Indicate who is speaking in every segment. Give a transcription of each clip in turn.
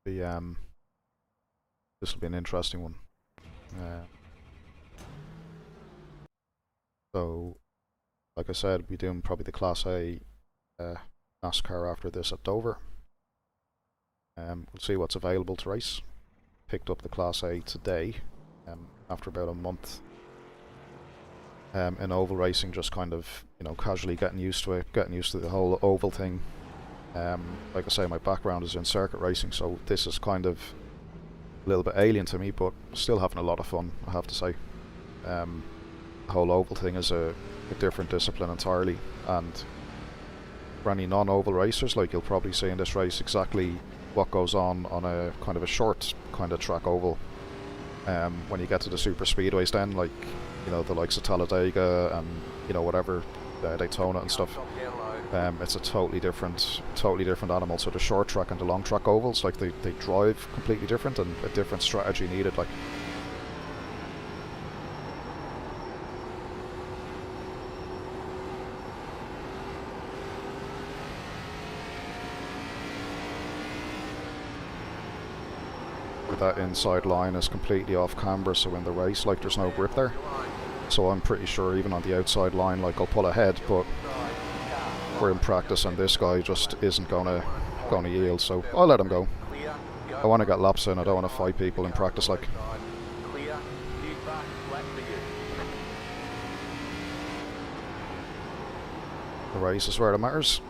Speaker 1: This will be an interesting one. So, like I said, we're doing probably the Class A NASCAR after this at Dover. We'll see what's available to race. Picked up the Class A today, after about a month in oval racing, just kind of, you know, casually getting used to it, getting used to the whole oval thing. Like I say, my background is in circuit racing, so this is kind of a little bit alien to me, but still having a lot of fun, I have to say. The whole oval thing is a different discipline entirely, and for any non-oval racers, like, you'll probably see in this race exactly what goes on a kind of a short kind of track oval. When you get to the super speedways, then, like, you know, the likes of Talladega and, you know, whatever, Daytona and stuff, it's a totally different animal. So the short track and the long track ovals, like, they drive completely different, and a different strategy needed, like. That inside line is completely off camber, so in the race, like, there's no grip there. So I'm pretty sure even on the outside line, like, I'll pull ahead, but we're in practice and this guy just isn't gonna yield, so I'll let him go. I want to get laps in, I don't want to fight people in practice, like. The race is where it matters.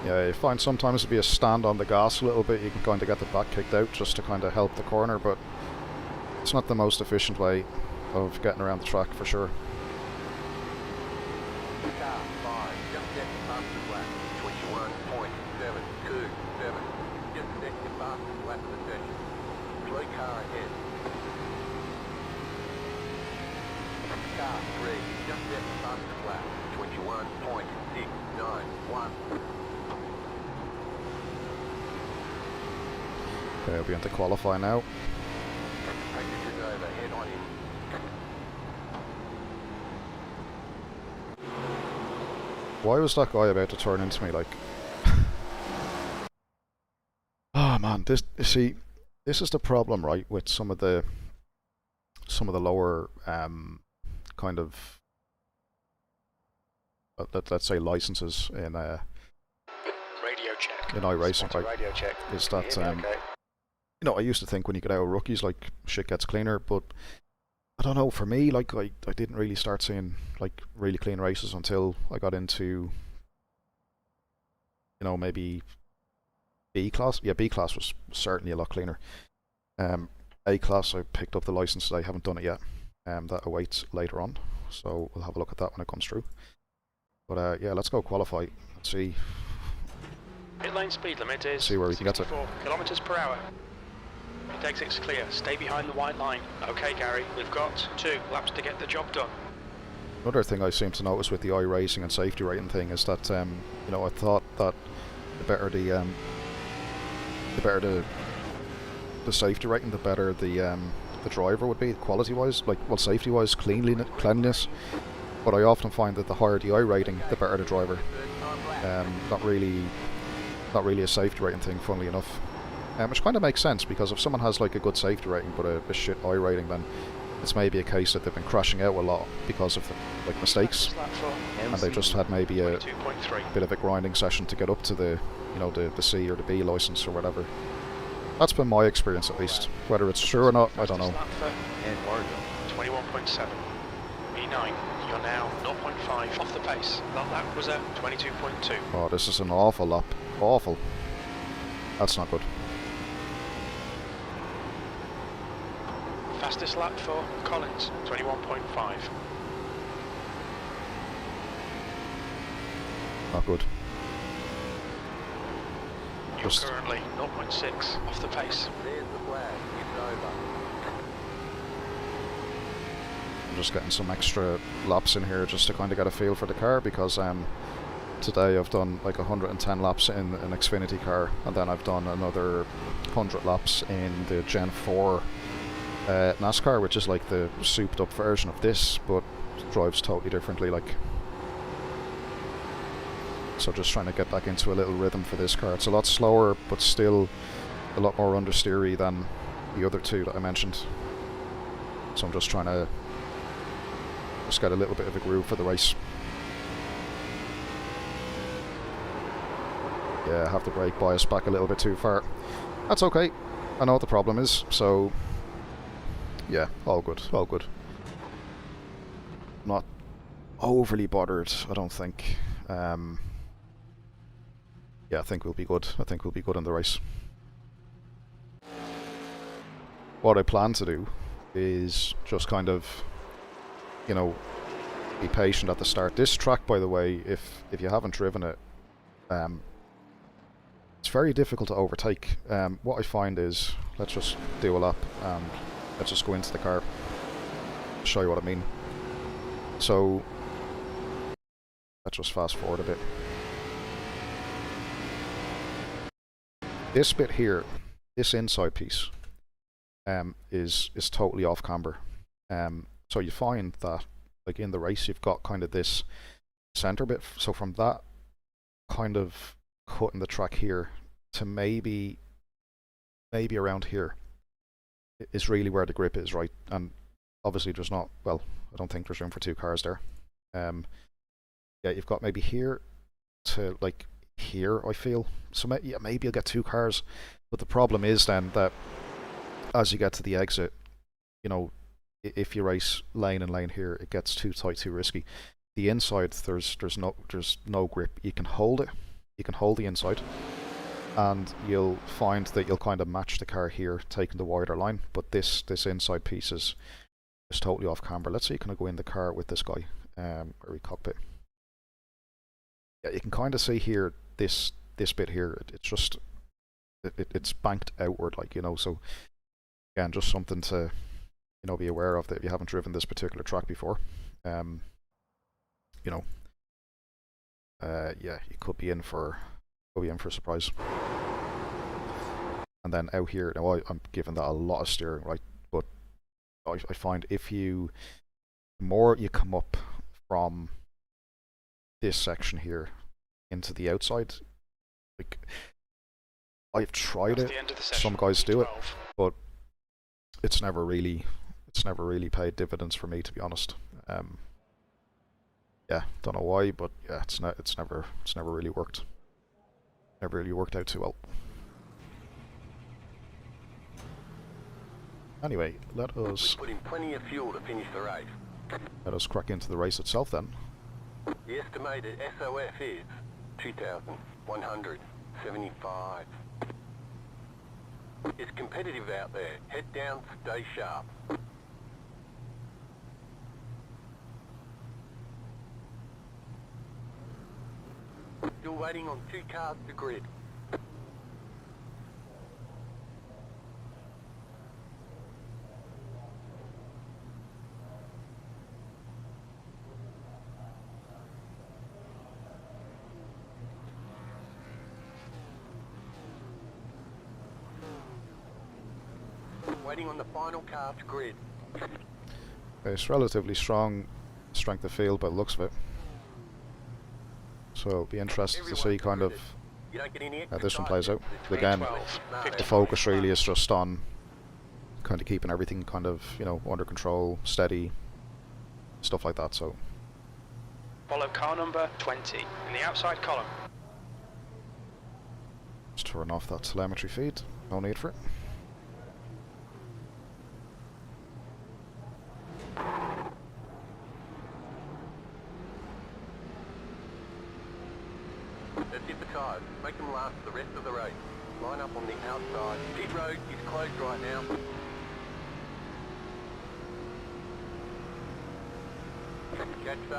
Speaker 1: Yeah, you find sometimes if you stand on the gas a little bit, you can kind of get the back kicked out just to kind of help the corner, but it's not the most efficient way of getting around the track for sure. Okay, we'll be into qualify now. Why was that guy about to turn into me, like? Oh man, this is the problem, right, with some of the lower kind of let's say licenses in
Speaker 2: radio check.
Speaker 1: In iRacing, right?
Speaker 2: Radio check.
Speaker 1: Is that
Speaker 2: okay.
Speaker 1: You know, I used to think when you get out of rookies, like, shit gets cleaner, but I don't know, for me, like, I didn't really start seeing, like, really clean races until I got into, you know, maybe B class. Yeah, B class was certainly a lot cleaner. A class, I picked up the license today, haven't done it yet. That awaits later on, so we'll have a look at that when it comes through. But yeah, let's go qualify. Let's see.
Speaker 2: Pit lane speed limit is
Speaker 1: see where we can get to.
Speaker 2: 64 kilometers per hour. Pit exit's clear. Stay behind the white line. Okay, Gary, we've got 2 laps to get the job done.
Speaker 1: Another thing I seem to notice with the iRacing and safety rating thing is that you know, I thought that the better the safety rating, the better the driver would be, quality-wise, like, well, safety-wise, cleanliness. But I often find that the higher the I rating, the better the driver. Not really a safety rating thing, funnily enough. Which kind of makes sense, because if someone has, like, a good safety rating but a shit I rating, then it's maybe a case that they've been crashing out a lot because of the, like, mistakes, and they just had maybe a bit of a grinding session to get up to the, you know, the C or the B license or whatever. That's been my experience, at least. Whether it's true or not, I don't know.
Speaker 2: 21.7. E9, you're now 0.5 off the pace. That was at 22.2.
Speaker 1: Oh, this is an awful lap. Awful. That's not good.
Speaker 2: Fastest lap for Collins, 21.5.
Speaker 1: Not good.
Speaker 2: You're currently 0.6 off the pace.
Speaker 3: There's the flag, it's over.
Speaker 1: I'm just getting some extra laps in here just to kind of get a feel for the car, because today I've done like 110 laps in an Xfinity car, and then I've done another 100 laps in the Gen 4 NASCAR, which is like the souped up version of this, but drives totally differently. Like, so just trying to get back into a little rhythm for this car. It's a lot slower, but still a lot more understeery than the other two that I mentioned. So I'm just trying to just get a little bit of a groove for the race. Yeah, I have the brake bias back a little bit too far. That's okay. I know what the problem is, so yeah, all good, all good. Not overly bothered, I don't think. Yeah, I think we'll be good. I think we'll be good in the race. What I plan to do is just kind of, you know, be patient at the start. This track, by the way, if you haven't driven it, it's very difficult to overtake. What I find is, let's just do a lap and let's just go into the car, show you what I mean. So let's just fast forward a bit. This bit here, this inside piece, is totally off camber. So you find that, like in the race, you've got kind of this center bit. So from that kind of cut in the track here to maybe around here is really where the grip is, right? And obviously there's not, well, I don't think there's room for two cars there. Yeah, you've got maybe here to like here, I feel. So yeah, maybe you'll get two cars, but the problem is then that as you get to the exit, you know, if you race lane and lane here, it gets too tight, too risky. The inside, there's no grip. You can hold it, you can hold the inside, and you'll find that you'll kind of match the car here, taking the wider line. But this inside piece is totally off camber. Let's say you kind of go in the car with this guy, or cockpit. Yeah, you can kind of see here this bit here. It's just it's banked outward, like, you know. So again, just something to, you know, be aware of, that if you haven't driven this particular track before, you know, yeah, you could be in for a surprise. And then out here, now I'm giving that a lot of steering, right? But I find the more you come up from this section here into the outside, like, I've tried it, some guys do it, but it's never really paid dividends for me, to be honest. Yeah, don't know why, but yeah, it's never really worked. Never really worked out too well. Anyway, let us
Speaker 3: put in plenty of fuel to finish the race.
Speaker 1: Let us crack into the race itself then.
Speaker 3: The estimated SOF is 2,175. It's competitive out there. Head down, stay sharp. Still waiting on two cars to grid. Waiting on the final car to grid.
Speaker 1: It's relatively strong strength of field by the looks of it. So it'll be interesting to see kind of how this one plays out. But again, the focus really is just on kind of keeping everything kind of, you know, under control, steady, stuff like that. So
Speaker 2: follow car number 20 in the outside column.
Speaker 1: Just turn off that telemetry feed. No need for it.
Speaker 3: Let's hit the tyres. Make them last the rest of the race. Line up on the outside. Pit road is closed right now.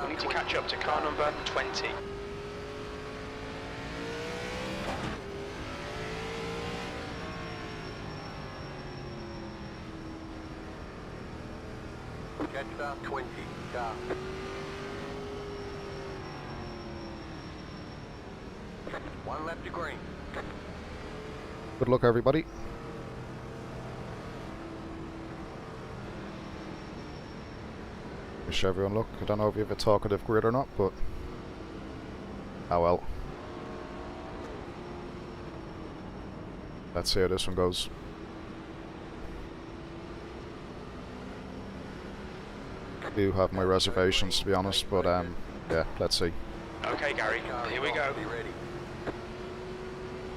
Speaker 2: We need to catch up to car number 20.
Speaker 3: Catch start 20. Start. 1 lap to green.
Speaker 1: Good luck, everybody. Wish everyone luck. I don't know if you have a talkative grid or not, but oh well. Let's see how this one goes. I do have my reservations, to be honest, but yeah, let's see.
Speaker 2: Okay, Gary, here we go.
Speaker 3: Be ready.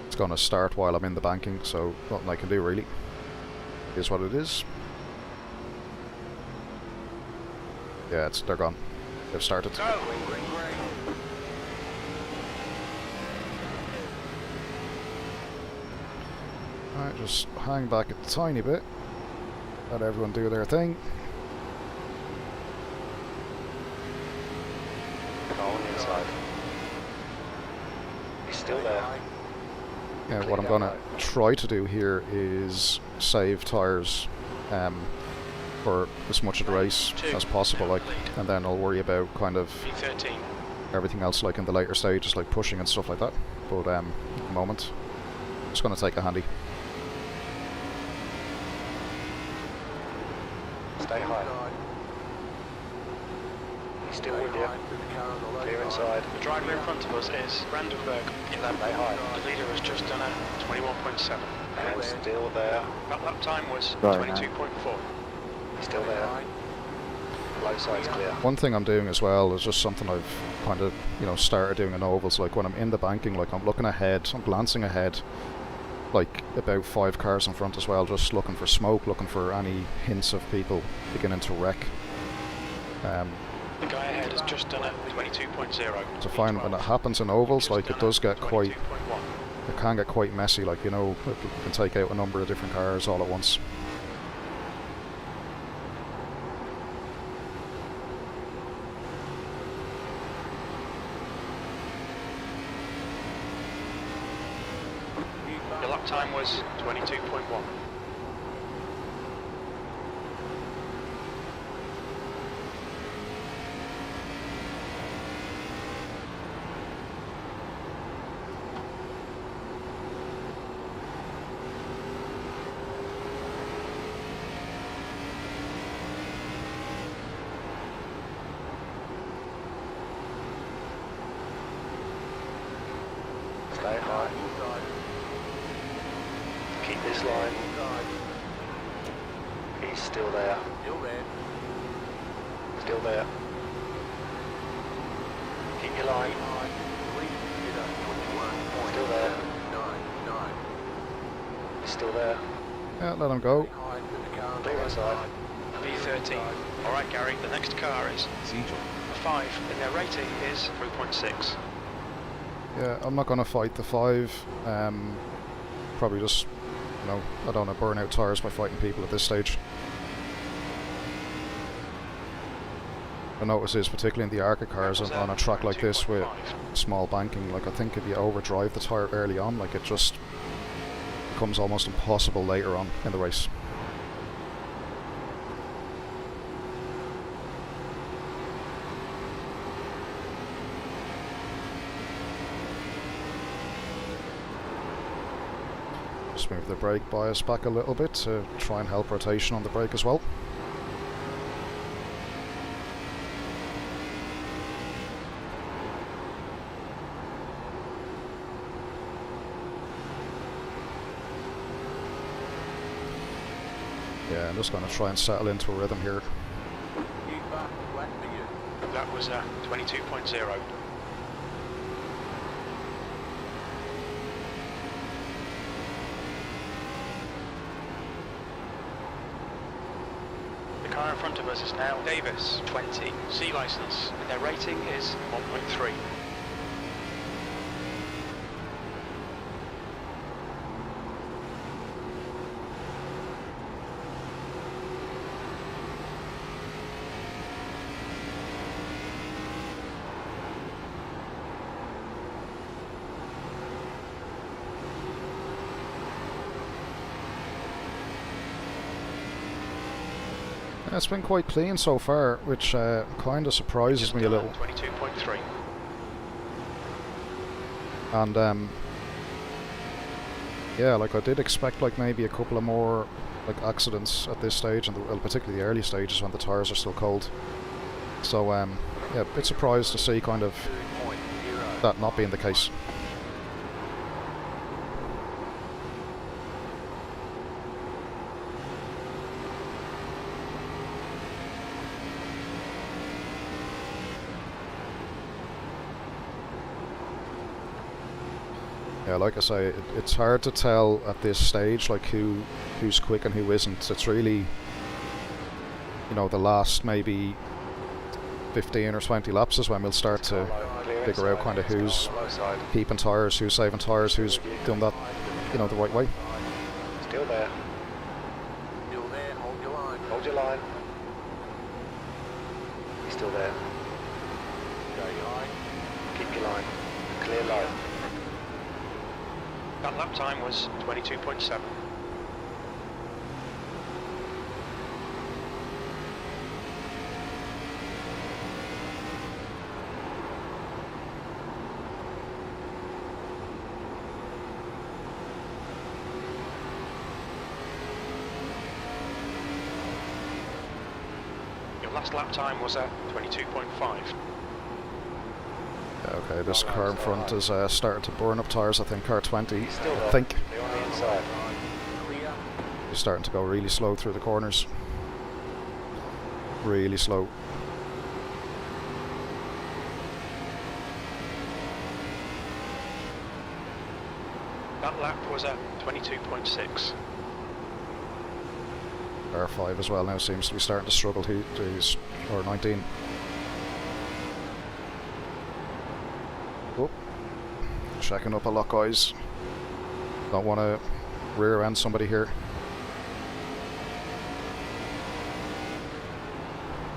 Speaker 1: It's going to start while I'm in the banking, so nothing I can do really. Is what it is. Yeah, they're gone. They've started.
Speaker 2: Go!
Speaker 3: Green, green, green.
Speaker 1: Alright, just hang back a tiny bit. Let everyone do their thing.
Speaker 4: On the inside. He's still there.
Speaker 1: Yeah, what I'm going to try to do here is save tyres for as much of the race as possible, like, and then I'll worry about kind of
Speaker 2: V13.
Speaker 1: everything else, like in the later stages, like pushing and stuff like that. But at the moment, it's going to take a handy.
Speaker 4: Stay high. He's still with you. Clear inside.
Speaker 2: The driver in front of us is Brandenburg.
Speaker 4: Stay high.
Speaker 2: The leader has just done a 21.7.
Speaker 4: And still there.
Speaker 2: That lap time was
Speaker 1: Right.
Speaker 2: 22.4.
Speaker 4: He's still there. Low side's clear.
Speaker 1: One thing I'm doing as well is just something I've kind of, you know, started doing in ovals. Like when I'm in the banking, like I'm looking ahead, I'm glancing ahead, like about 5 cars in front as well, just looking for smoke, looking for any hints of people beginning to wreck.
Speaker 2: The guy ahead has just done a 22.0.
Speaker 1: To find when it happens in ovals, like it does get quite,
Speaker 2: 22.1.
Speaker 1: it can get quite messy. Like, you know, it can take out a number of different cars all at once.
Speaker 2: The lap time was 22.1.
Speaker 4: Stay high. Keep this line. He's still there.
Speaker 3: Still there.
Speaker 4: Still there. Keep your line. Still there. He's still there.
Speaker 1: Yeah, let him go.
Speaker 4: Clear inside.
Speaker 2: V13. Alright Gary, the next car is a 5 and their rating is 3.6.
Speaker 1: Yeah, I'm not going to fight the 5. Probably just, you know, I don't want to burn out tyres by fighting people at this stage. I notice is particularly in the ARCA cars on a track like this with small banking, like I think if you overdrive the tyre early on, like it just becomes almost impossible later on in the race. Just move the brake bias back a little bit to try and help rotation on the brake as well. Yeah, I'm just going to try and settle into a rhythm here.
Speaker 2: That was a 22.0. The car in front of us is now Davis 20 C license and their rating is 1.3.
Speaker 1: It's been quite clean so far, which kind of surprises me a little.
Speaker 2: 22.3.
Speaker 1: And yeah, like I did expect like maybe a couple of more like accidents at this stage, and well, particularly the early stages when the tyres are still cold. So yeah, a bit surprised to see kind of that not being the case. Yeah, like I say, it's hard to tell at this stage like who's quick and who isn't. It's really, you know, the last maybe 15 or 20 laps is when we'll start to figure out kind of who's keeping tyres, who's saving tyres, who's doing that, you know, the right way.
Speaker 4: Still there.
Speaker 3: Still there, hold your line.
Speaker 4: Hold your line. He's still there.
Speaker 3: Stay high.
Speaker 4: Keep your line. Clear line.
Speaker 2: That lap time was 22.7. Your last lap time was at 22.5.
Speaker 1: Okay, this car in front is starting to burn up tyres. I think car 20.
Speaker 4: He's still
Speaker 1: I
Speaker 4: there.
Speaker 1: think
Speaker 4: They're on the inside.
Speaker 3: Clear.
Speaker 1: he's starting to go really slow through the corners. Really slow.
Speaker 2: That lap was at 22.6.
Speaker 1: Car 5 as well now seems to be starting to struggle. He's or 19. Oh, checking up a lot, guys. Don't want to rear end somebody here.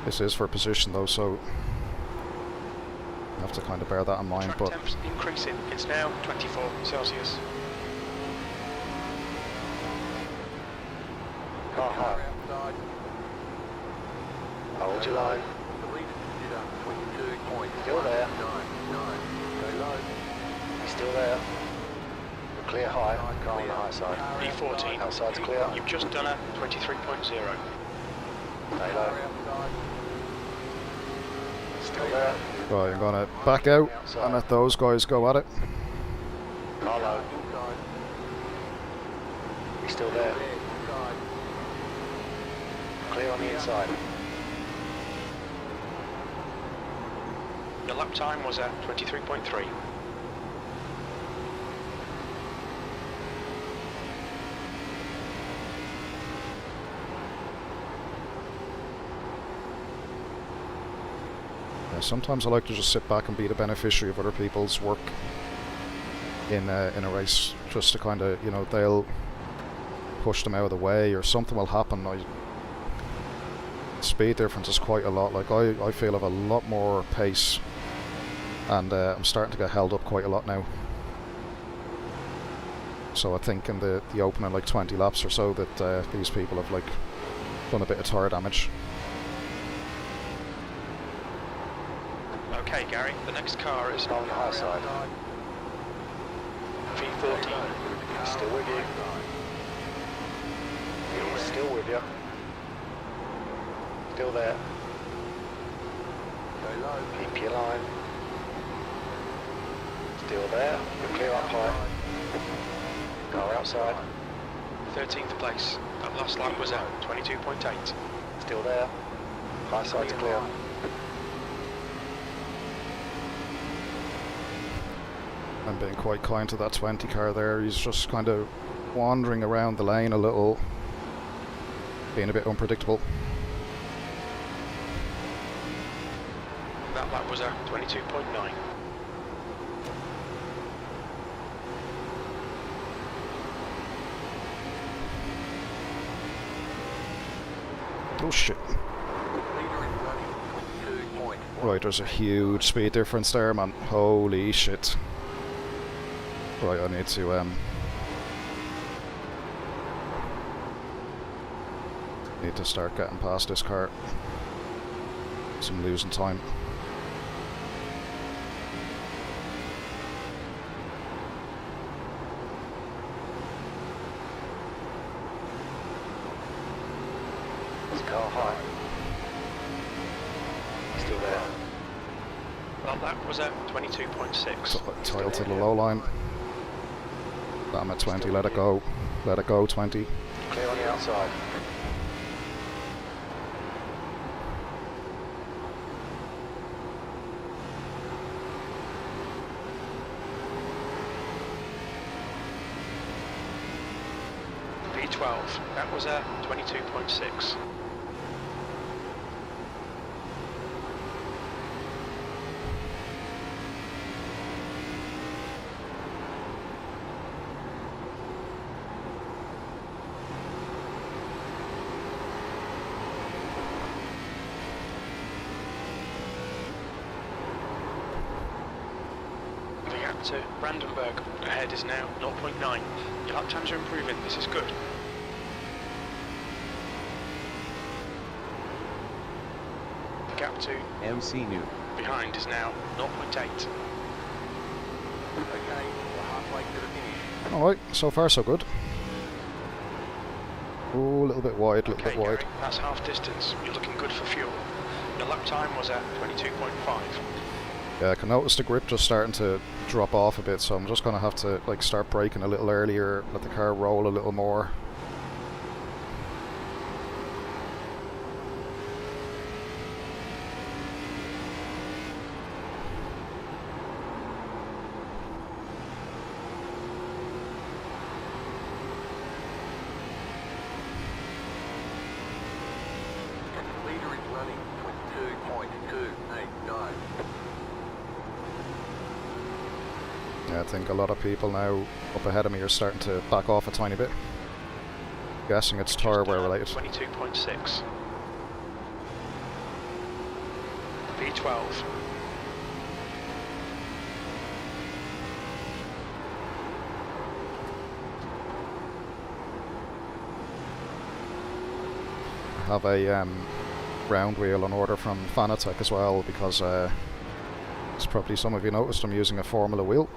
Speaker 1: This is for position though, so I have to kind of bear that in mind.
Speaker 2: Track
Speaker 1: But
Speaker 2: temps increasing. It's now 24 Celsius.
Speaker 4: Car high.
Speaker 3: Outside.
Speaker 4: Hold your line.
Speaker 3: The leader did up 22.99.
Speaker 4: Still there.
Speaker 3: Go low.
Speaker 4: He's still there. We're clear high. Car on the high side.
Speaker 2: B14.
Speaker 4: Outside's clear.
Speaker 2: You've just done a 23.0.
Speaker 4: Stay
Speaker 3: Car
Speaker 4: low.
Speaker 3: outside.
Speaker 4: Still there.
Speaker 1: right, I'm gonna back out and let those guys go at it.
Speaker 4: Car low.
Speaker 3: Inside.
Speaker 4: He's still there.
Speaker 3: Inside.
Speaker 4: Clear on the inside.
Speaker 2: Your lap time was at 23.3.
Speaker 1: Yeah, sometimes I like to just sit back and be the beneficiary of other people's work in a race, just to kind of, you know, they'll push them out of the way or something will happen. Speed difference is quite a lot. Like I feel I have a lot more pace, and I'm starting to get held up quite a lot now. So I think in the opening like 20 laps or so that these people have like done a bit of tyre damage.
Speaker 2: Okay, Gary, the next car is
Speaker 4: On the high side.
Speaker 2: V14.
Speaker 4: He's still with you. He's still with you. Still there.
Speaker 3: Go low.
Speaker 4: Keep your line. Still there. You're clear up high. Car outside.
Speaker 2: 13th place. That last lap was at 22.8.
Speaker 4: Still there. High side's clear.
Speaker 1: I'm being quite kind to that 20 car there. He's just kind of wandering around the lane a little, being a bit unpredictable.
Speaker 2: That lap was at 22.9.
Speaker 1: Oh shit.
Speaker 3: Leader is running 22.1.
Speaker 1: Right, there's a huge speed difference there, man. Holy shit. Right, I need to start getting past this car. So I'm losing time.
Speaker 4: car high. Still there.
Speaker 2: Well, that was at 22.6.
Speaker 1: Tile to the low line. I'm at 20, let it go. Let it go, 20.
Speaker 4: Clear on the outside.
Speaker 2: V12, that was at 22.6. To Brandenburg, ahead is now 0.9. Your lap times are improving, this is good. The gap to
Speaker 3: MC New.
Speaker 2: behind is now 0.8.
Speaker 3: Okay, we're halfway to the finish.
Speaker 1: Alright, so far so good. Oh, a little bit wide, a little
Speaker 2: Okay,
Speaker 1: bit wide.
Speaker 2: Gary, that's half distance. You're looking good for fuel. Your lap time was at 22.5.
Speaker 1: Yeah, I can notice the grip just starting to drop off a bit, so I'm just going to have to like start braking a little earlier, let the car roll a little more.
Speaker 3: Leader is running 22.289.
Speaker 1: Yeah, I think a lot of people now up ahead of me are starting to back off a tiny bit. Guessing it's tyre wear related.
Speaker 2: 22.6. V12.
Speaker 1: I have a round wheel on order from Fanatec as well, because as probably some of you noticed, I'm using a Formula wheel.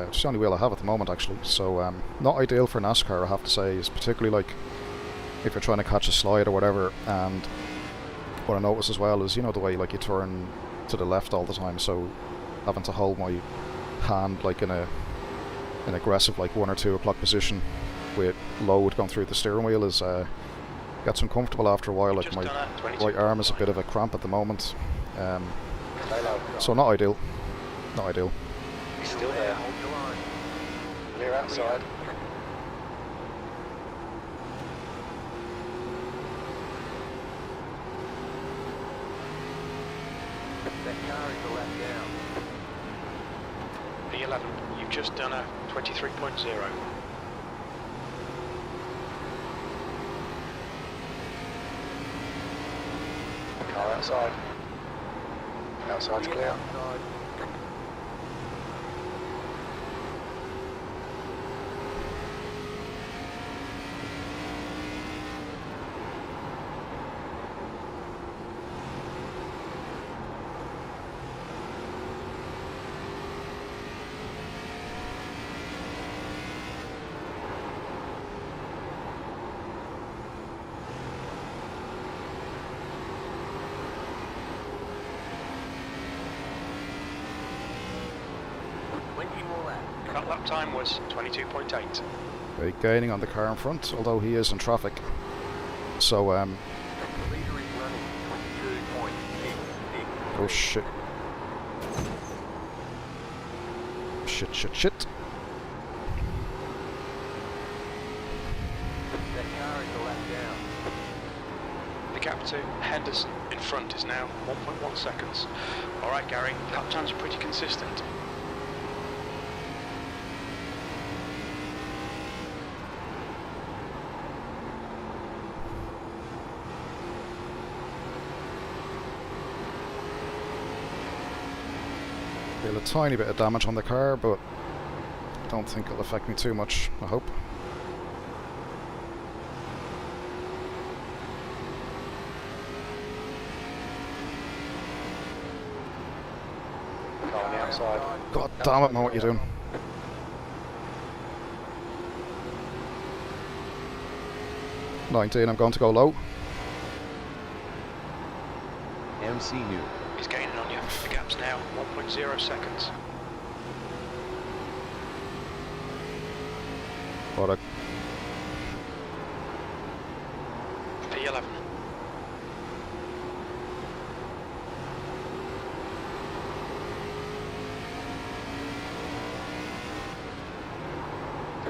Speaker 1: It's the only wheel I have at the moment actually, so not ideal for NASCAR, I have to say. It's particularly like if you're trying to catch a slide or whatever. And what I notice as well is, you know, the way like you turn to the left all the time, so having to hold my hand like in an aggressive like 1 or 2 o'clock position with load going through the steering wheel is gets uncomfortable after a while. Like my right arm is a bit of a cramp at the moment, so not ideal. Not ideal.
Speaker 4: He's still there.
Speaker 3: Hold your line.
Speaker 4: Clear outside.
Speaker 3: That car is a lap down.
Speaker 2: V11, you've just done a 23.0.
Speaker 4: Car outside. Outside's clear.
Speaker 3: Outside.
Speaker 2: That lap time was 22.8.
Speaker 1: Very gaining on the car in front, although he is in traffic. So
Speaker 3: The leader is running 22.66.
Speaker 1: oh shit. Shit.
Speaker 3: That car is a lap down.
Speaker 2: The gap to Henderson in front is now 1.1 seconds. Alright Gary, lap times are pretty consistent.
Speaker 1: Feel a tiny bit of damage on the car, but I don't think it'll affect me too much, I hope.
Speaker 4: Car on the outside.
Speaker 1: God damn it, man, what are you doing? $19, I'm going to go low.
Speaker 5: IMC new.
Speaker 2: He's gaining on you. The gap's now 1.0 seconds.
Speaker 1: What a
Speaker 2: P11.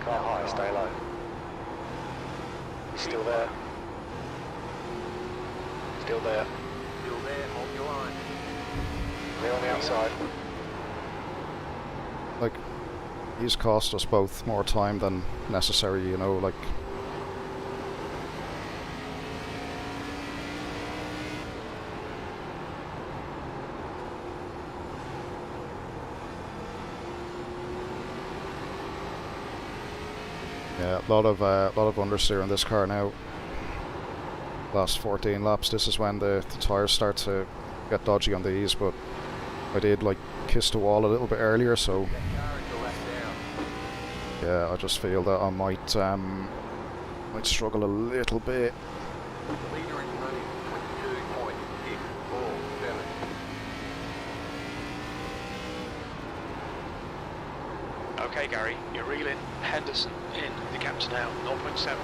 Speaker 4: Car high, stay low. He's still there. Still there.
Speaker 3: Still there, hold your line.
Speaker 4: Clear on the outside.
Speaker 1: like he's cost us both more time than necessary, you know, like yeah, a lot of understeer in this car now. Last 14 laps, this is when the tyres start to get dodgy on these, but I did like kiss the wall a little bit earlier, so
Speaker 3: That car is the left down.
Speaker 1: yeah, I just feel that I might struggle a little bit.
Speaker 3: The leader is running 22.647.
Speaker 2: Okay, Gary, you're reeling Henderson in. The gap's now 0.7.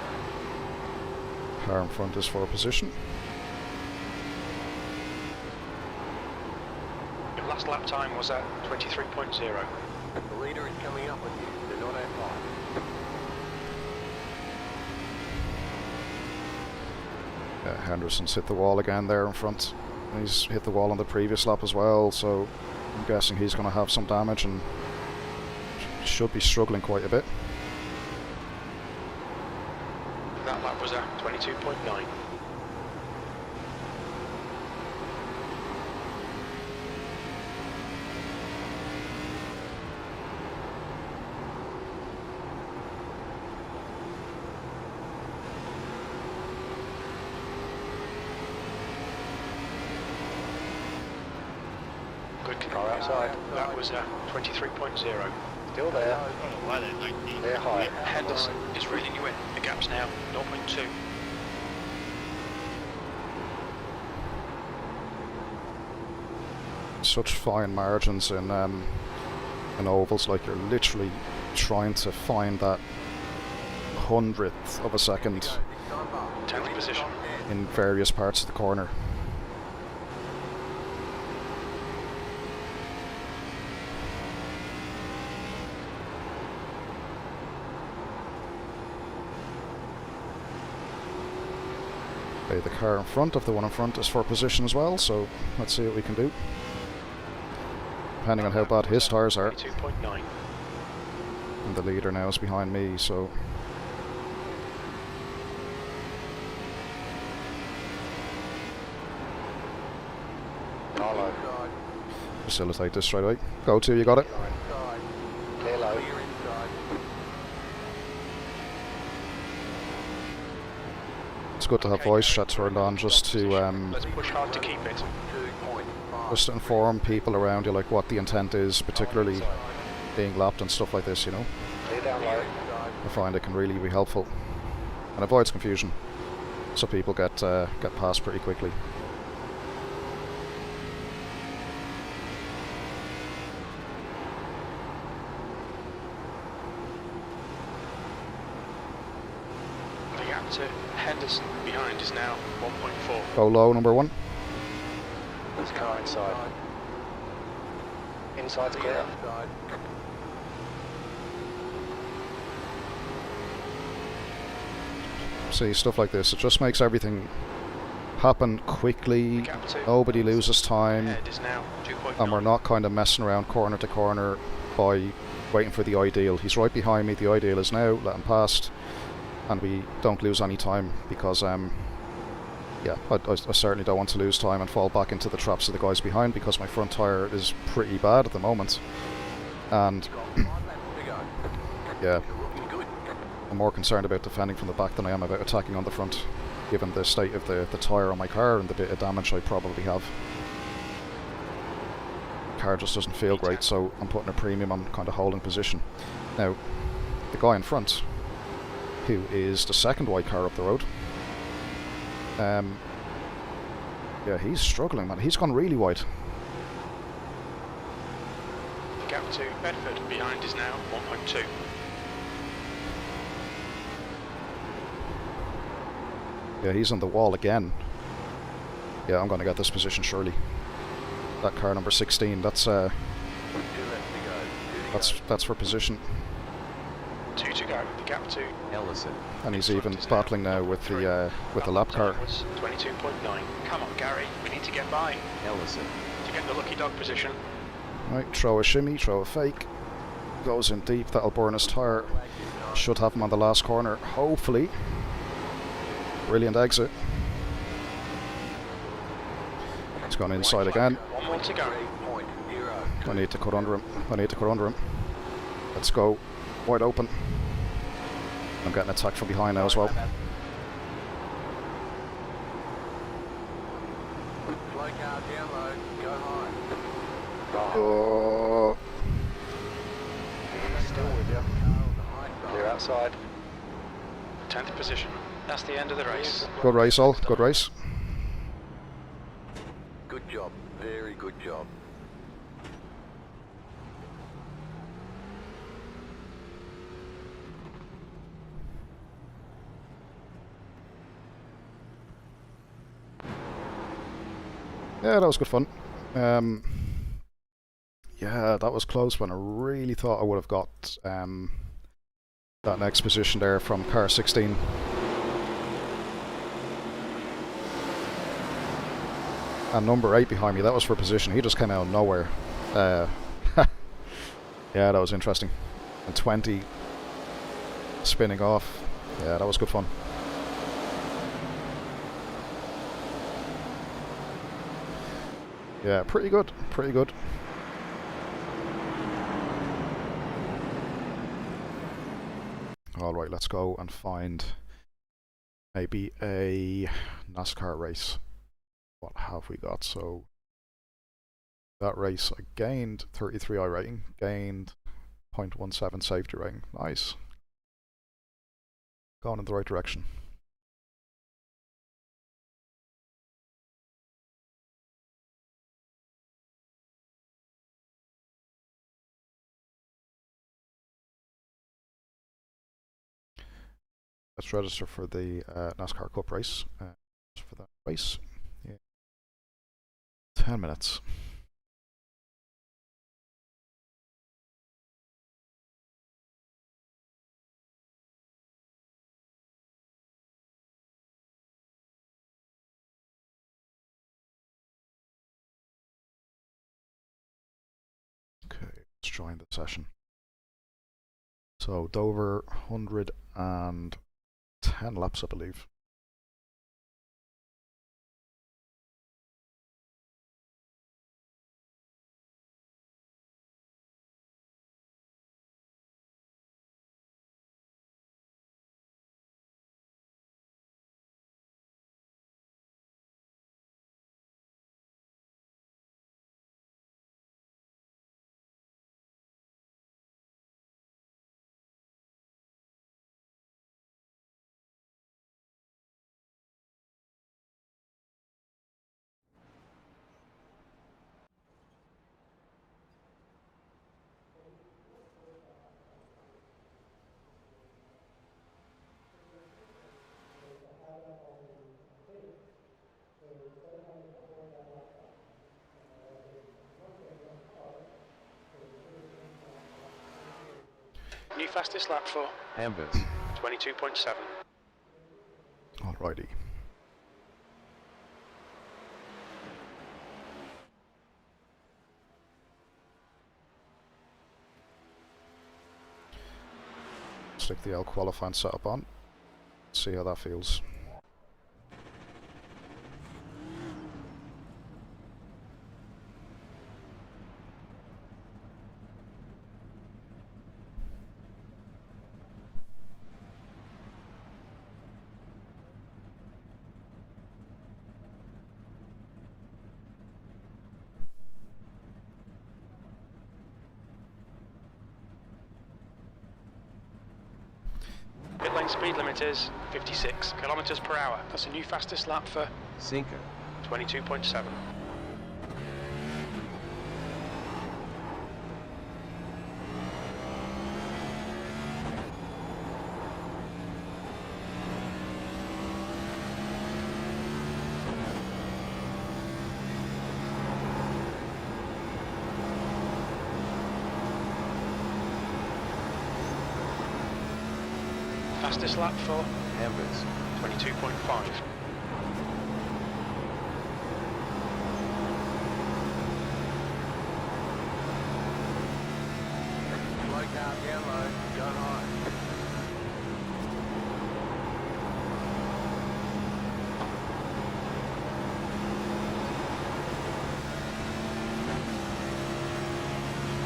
Speaker 1: Car in front is for position.
Speaker 2: Your last lap time was at 23.0.
Speaker 3: The leader is coming up on you. They're not at five.
Speaker 1: Henderson's hit the wall again there in front. He's hit the wall on the previous lap as well, so I'm guessing he's going to have some damage and should be struggling quite a bit.
Speaker 2: That lap was at 22.9. Good
Speaker 4: Car outside.
Speaker 2: That was at 23.0.
Speaker 4: Still there. Clear high.
Speaker 2: Henderson is reeling you in. The gap's now 0.2.
Speaker 1: Such fine margins in ovals, like you're literally trying to find that hundredth of a second
Speaker 2: 10th position.
Speaker 1: in various parts of the corner. Okay, the car in front of the one in front is for position as well, so let's see what we can do. Depending on how bad his tyres are.
Speaker 2: 22.9.
Speaker 1: And the leader now is behind me, so
Speaker 4: Car low.
Speaker 1: facilitate this straight away. Go to, you got it.
Speaker 3: Inside.
Speaker 4: Clear low.
Speaker 3: Clear inside.
Speaker 1: It's good to have voice chat turned on just to
Speaker 2: Let's push hard to keep it.
Speaker 3: 2.5.
Speaker 1: just to inform people around you like what the intent is, particularly being lapped and stuff like this, you know.
Speaker 4: Clear down low.
Speaker 1: I find it can really be helpful and avoids confusion, so people get past pretty quickly.
Speaker 2: The gap to Henderson behind is now 1.4.
Speaker 1: Go low, number one.
Speaker 4: There's a car inside. Inside's
Speaker 3: Clear
Speaker 4: clear.
Speaker 3: inside.
Speaker 1: See, stuff like this, it just makes everything happen quickly.
Speaker 2: The gap to
Speaker 1: Nobody loses time,
Speaker 2: head is now 2.9.
Speaker 1: and we're not kind of messing around corner to corner by waiting for the ideal. He's right behind me. The ideal is now, let him past, and we don't lose any time because yeah, I certainly don't want to lose time and fall back into the traps of the guys behind, because my front tyre is pretty bad at the moment, and
Speaker 3: Got 5 laps to go.
Speaker 1: yeah,
Speaker 3: You're looking good.
Speaker 1: I'm more concerned about defending from the back than I am about attacking on the front, given the state of the tyre on my car and the bit of damage I probably have. The car just doesn't feel great, so I'm putting a premium on kind of holding position. Now, the guy in front, who is the second white car up the road, Yeah, he's struggling, man. He's gone really wide.
Speaker 2: The gap to Bedford behind is now 1.2.
Speaker 1: Yeah, he's on the wall again. Yeah, I'm going to get this position surely. That car number 16, that's
Speaker 3: Two left to go.
Speaker 1: that's for position.
Speaker 2: 2 to go. The gap to
Speaker 3: Ellison.
Speaker 1: And he's even battling now with the lap car.
Speaker 2: 22.9. Come on, Gary. We need to get by
Speaker 3: Ellison.
Speaker 2: to get the lucky dog position.
Speaker 1: Right, throw a shimmy, throw a fake. Goes in deep, that'll burn his tyre. Should have him on the last corner, hopefully. Brilliant exit. He's gone inside again.
Speaker 2: 1 more to go.
Speaker 3: 3.0.
Speaker 1: I need to cut under him. I need to cut under him. Let's go. Wide open. I'm getting attacked from behind now as well.
Speaker 3: Slow car down low. Go high.
Speaker 1: Oh,
Speaker 4: Still with you.
Speaker 3: Car on the high
Speaker 4: Clear
Speaker 3: side.
Speaker 4: outside.
Speaker 2: 10th position. That's the end of the race.
Speaker 1: good race, all. Good race.
Speaker 3: Good job. Very good job.
Speaker 1: Yeah, that was good fun. Yeah, that was close when I really thought I would have got that next position there from car 16. And number 8 behind me, that was for position. He just came out of nowhere. Yeah, that was interesting. And 20 spinning off. Yeah, that was good fun. Yeah, pretty good, pretty good. Alright, let's go and find maybe a NASCAR race. What have we got? So, that race I gained 33 iRating, gained 0.17 safety rating. Nice. Going in the right direction. Let's register for the NASCAR Cup race. For that race, yeah. 10 minutes. Okay, let's join the session. So Dover 110 laps, I believe.
Speaker 2: New fastest lap for
Speaker 3: Ambers.
Speaker 2: 22.7.
Speaker 1: Alrighty. Stick the L qualifying setup on. See how that feels.
Speaker 2: Pit lane speed limit is 56 kilometers per hour. That's a new fastest lap for
Speaker 3: Sinker.
Speaker 2: 22.7. Fastest lap for
Speaker 4: Embers.
Speaker 2: 22.5.
Speaker 3: Slow car down low, go high.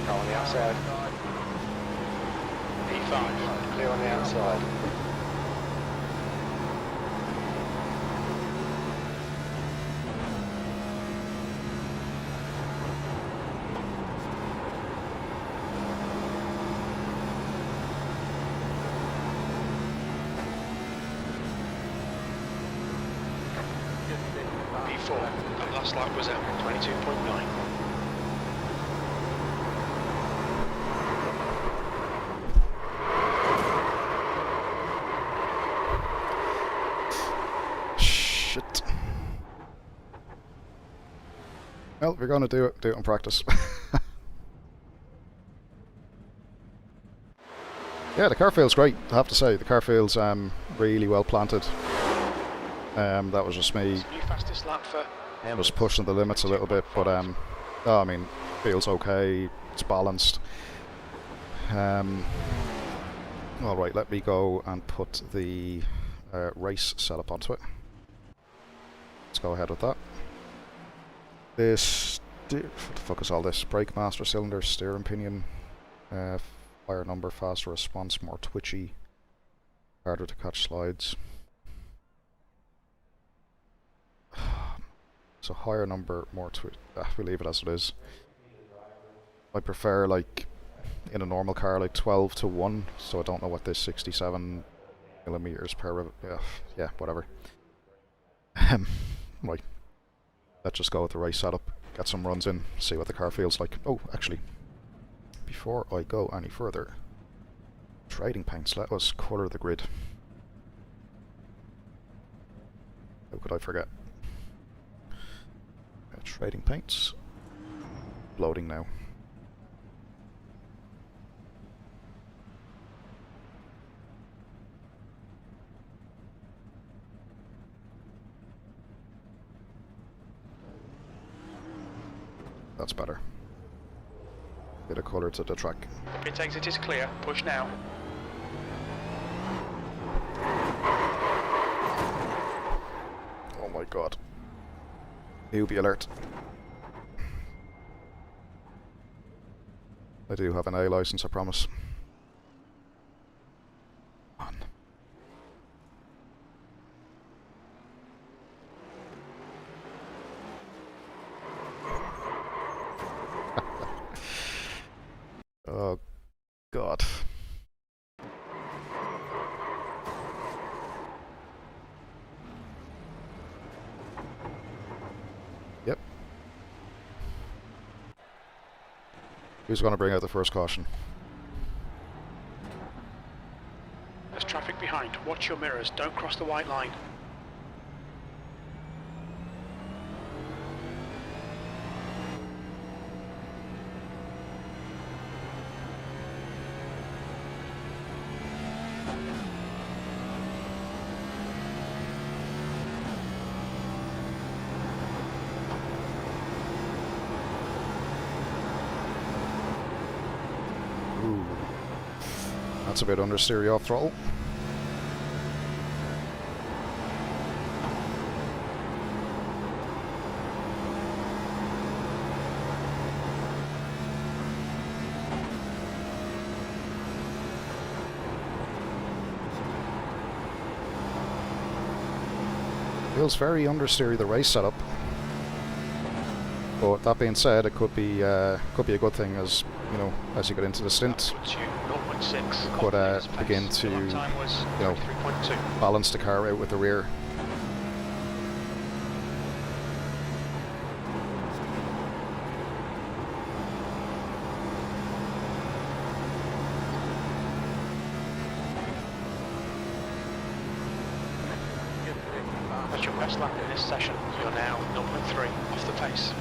Speaker 4: Go on the outside.
Speaker 2: P5.
Speaker 4: Clear on the outside.
Speaker 2: P4. That last lap was at 22.9.
Speaker 1: Shit. Well, if you're going to do it in practice. Yeah, the car feels great, I have to say. The car feels really well planted. That was just me
Speaker 2: New fastest lap for
Speaker 1: was pushing the limits a little bit, but I mean, feels okay. It's balanced. All right, let me go and put the race setup onto it. Let's go ahead with that. This, what the fuck is all this? Brake master cylinder, steering pinion, fire number, faster response, more twitchy, harder to catch slides. So higher number, more we'll leave it as it is. I prefer, like, in a normal car, like 12 to 1, so I don't know what this 67 millimeters per, yeah, whatever. Right, let's just go with the race setup, get some runs in, see what the car feels like. Oh, actually, before I go any further, trading paints, let us colour the grid. How could I forget? Trading paints. Loading now. That's better. Bit of colour to the track.
Speaker 2: the pit exit is clear. Push now.
Speaker 1: Oh my god. Newbie alert. I do have an A license, I promise. On. Oh god. Yep. Who's going to bring out the first caution?
Speaker 2: There's traffic behind. Watch your mirrors. Don't cross the white line.
Speaker 1: That's a bit understeery off throttle. Feels very understeery, the race setup. But that being said, it could be a good thing, as you know, as you get into the stint. Could begin to, you know, balance the car out with the rear.
Speaker 2: That's your best lap in this session. You're now 0.3 off the pace.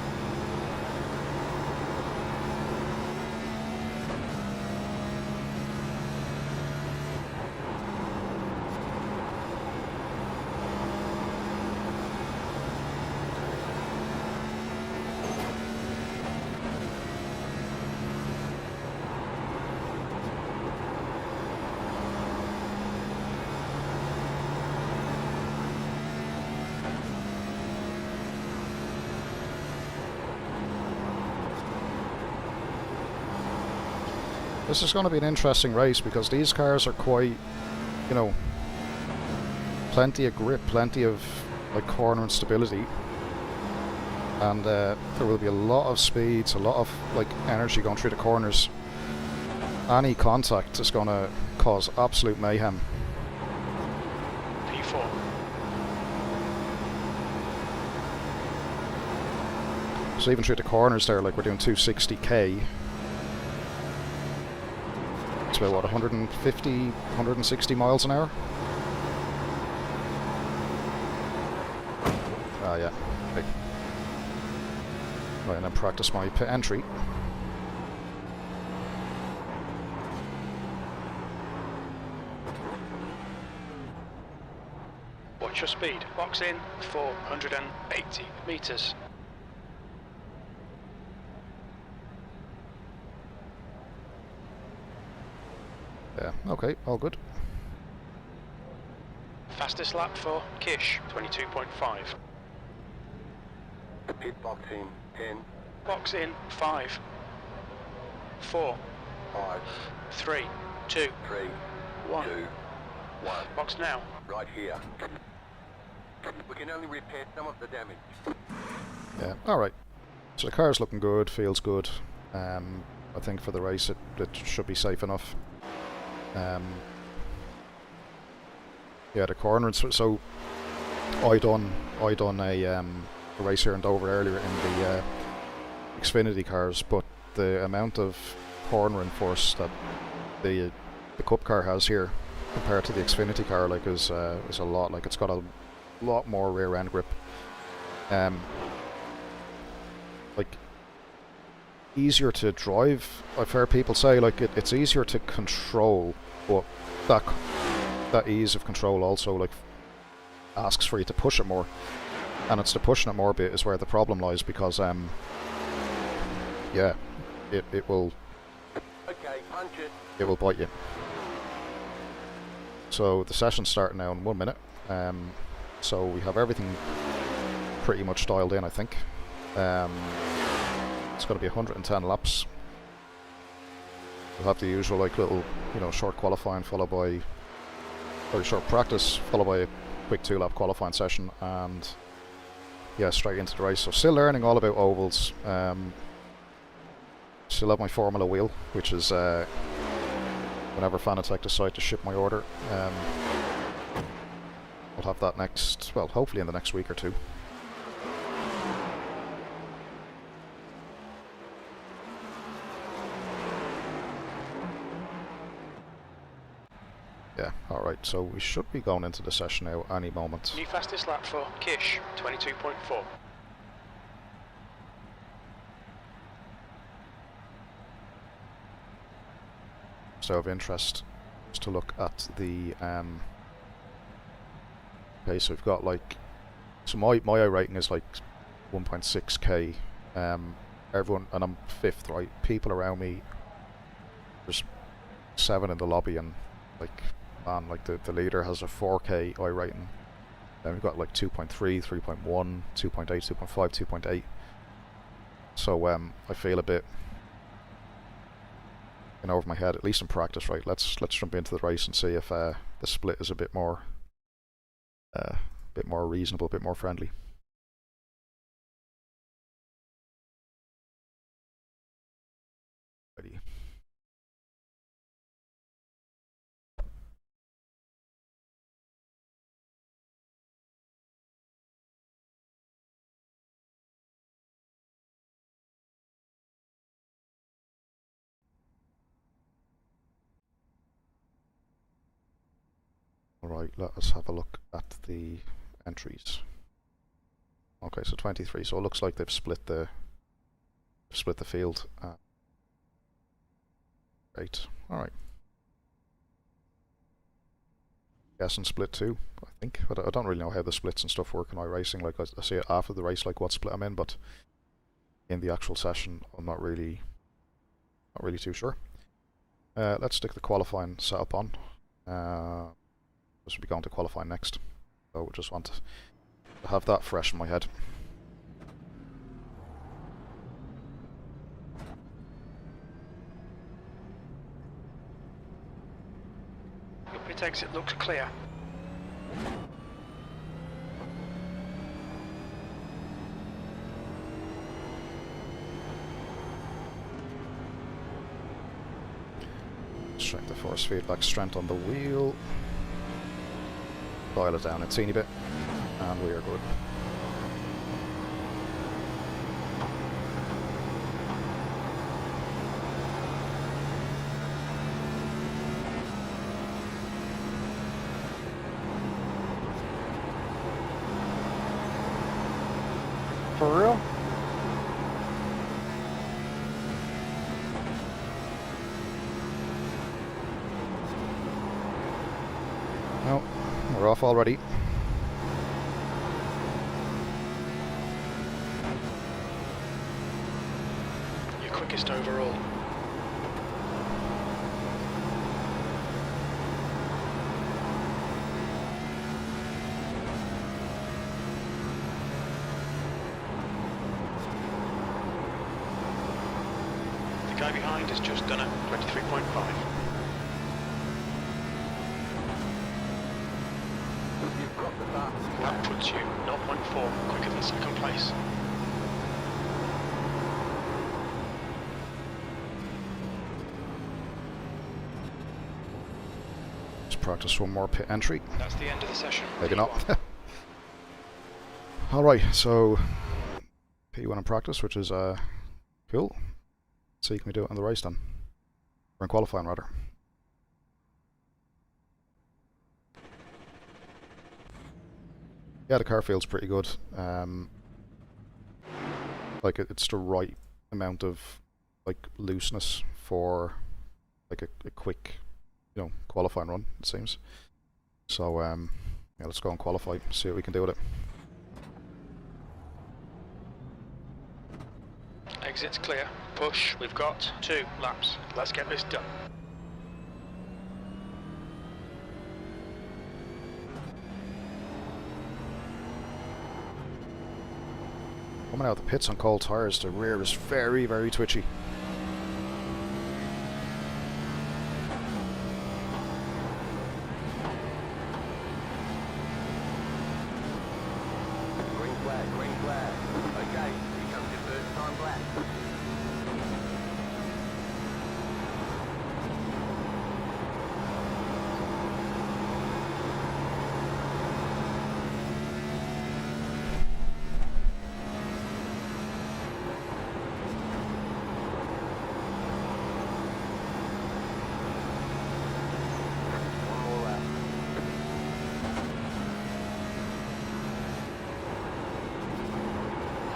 Speaker 1: This is going to be an interesting race because these cars are quite, you know, plenty of grip, plenty of like corner and stability, and there will be a lot of speeds, a lot of like energy going through the corners. Any contact is going to cause absolute mayhem.
Speaker 2: P4.
Speaker 1: So even through the corners there, like we're doing 260k. It's about what, 150, 160 miles an hour? Ah, yeah. Okay. Right, and then practice my pit entry.
Speaker 2: Watch your speed. Box in 480 meters.
Speaker 1: Yeah, okay, all good.
Speaker 2: Fastest lap for Kish, 22.5.
Speaker 3: Pit box in 10,
Speaker 2: Box in 5, 4,
Speaker 3: 5,
Speaker 2: 3, 2,
Speaker 3: 3,
Speaker 2: 1.
Speaker 3: 2, 1.
Speaker 2: Box now.
Speaker 3: Right here. We can only repair some of the damage.
Speaker 1: Yeah, alright. So the car's looking good, feels good. I think for the race it should be safe enough. Yeah, the corner. So I done a race here in Dover earlier in the Xfinity cars, but the amount of cornering force that the Cup car has here compared to the Xfinity car, like, is a lot. Like, it's got a lot more rear end grip. Like, easier to drive. I've heard people say like it's easier to control, but that ease of control also like asks for you to push it more, and it's the pushing it more bit is where the problem lies, because yeah, it will
Speaker 3: Okay, punch it.
Speaker 1: it will bite you. So the session's starting now in 1 minute. So we have everything pretty much dialed in, I think. It's going to be 110 laps. We'll have the usual like little, you know, short qualifying followed by very short practice followed by a quick 2-lap qualifying session, and yeah, straight into the race. So still learning all about ovals. Still have my Formula wheel, which is whenever Fanatec decide to ship my order. I'll have that next, well, hopefully in the next week or two. Yeah, alright, so we should be going into the session now any moment.
Speaker 2: New fastest lap for Kish, 22.4.
Speaker 1: So of interest is to look at the okay, so we've got like, so my iRating is like 1.6k. Everyone, and I'm 5th, right? People around me, there's 7 in the lobby, and like, man, like the leader has a 4k iRating. Then we've got like 2.3, 3.1, 2.8, 2.5, 2.8. So I feel a bit over my head, at least in practice, right? Let's jump into the race and see if the split is a bit more reasonable, a bit more friendly. Ready. Alright, let us have a look at the entries. Okay, so 23. So it looks like they've split the field. Great. All right. Yes, and split 2, I think. But I don't really know how the splits and stuff work in iRacing. Like I see it after the race, like what split I'm in, but in the actual session, I'm not really too sure. Let's stick the qualifying setup on. This will be going to qualifying next, so we just want to have that fresh in my head.
Speaker 2: Your pit exit looks clear.
Speaker 1: Check the force feedback strength on the wheel. Dial it down a teeny bit, and we are good.
Speaker 5: For real?
Speaker 1: No, we're off already.
Speaker 2: Your quickest overall. The guy behind has just done a 23.5.
Speaker 3: You've got the fastest
Speaker 2: That
Speaker 3: lap.
Speaker 2: puts you 0.4 quicker than second place.
Speaker 1: Let's practice one more pit entry.
Speaker 2: That's the end of the session.
Speaker 1: Maybe not. Alright, so P1 in practice, which is cool. Let's see, can we do it in the race then? Or in qualifying, rather. Yeah, the car feels pretty good. Like it's the right amount of like looseness for like a quick, you know, qualifying run, it seems. So yeah, let's go and qualify, see what we can do with it.
Speaker 2: Exit's clear. Push. We've got 2 laps. Let's get this done.
Speaker 1: Coming out of the pits on cold tyres, the rear is very, very twitchy.
Speaker 3: Green flag, green flag. Okay, here comes your first time black. One more lap.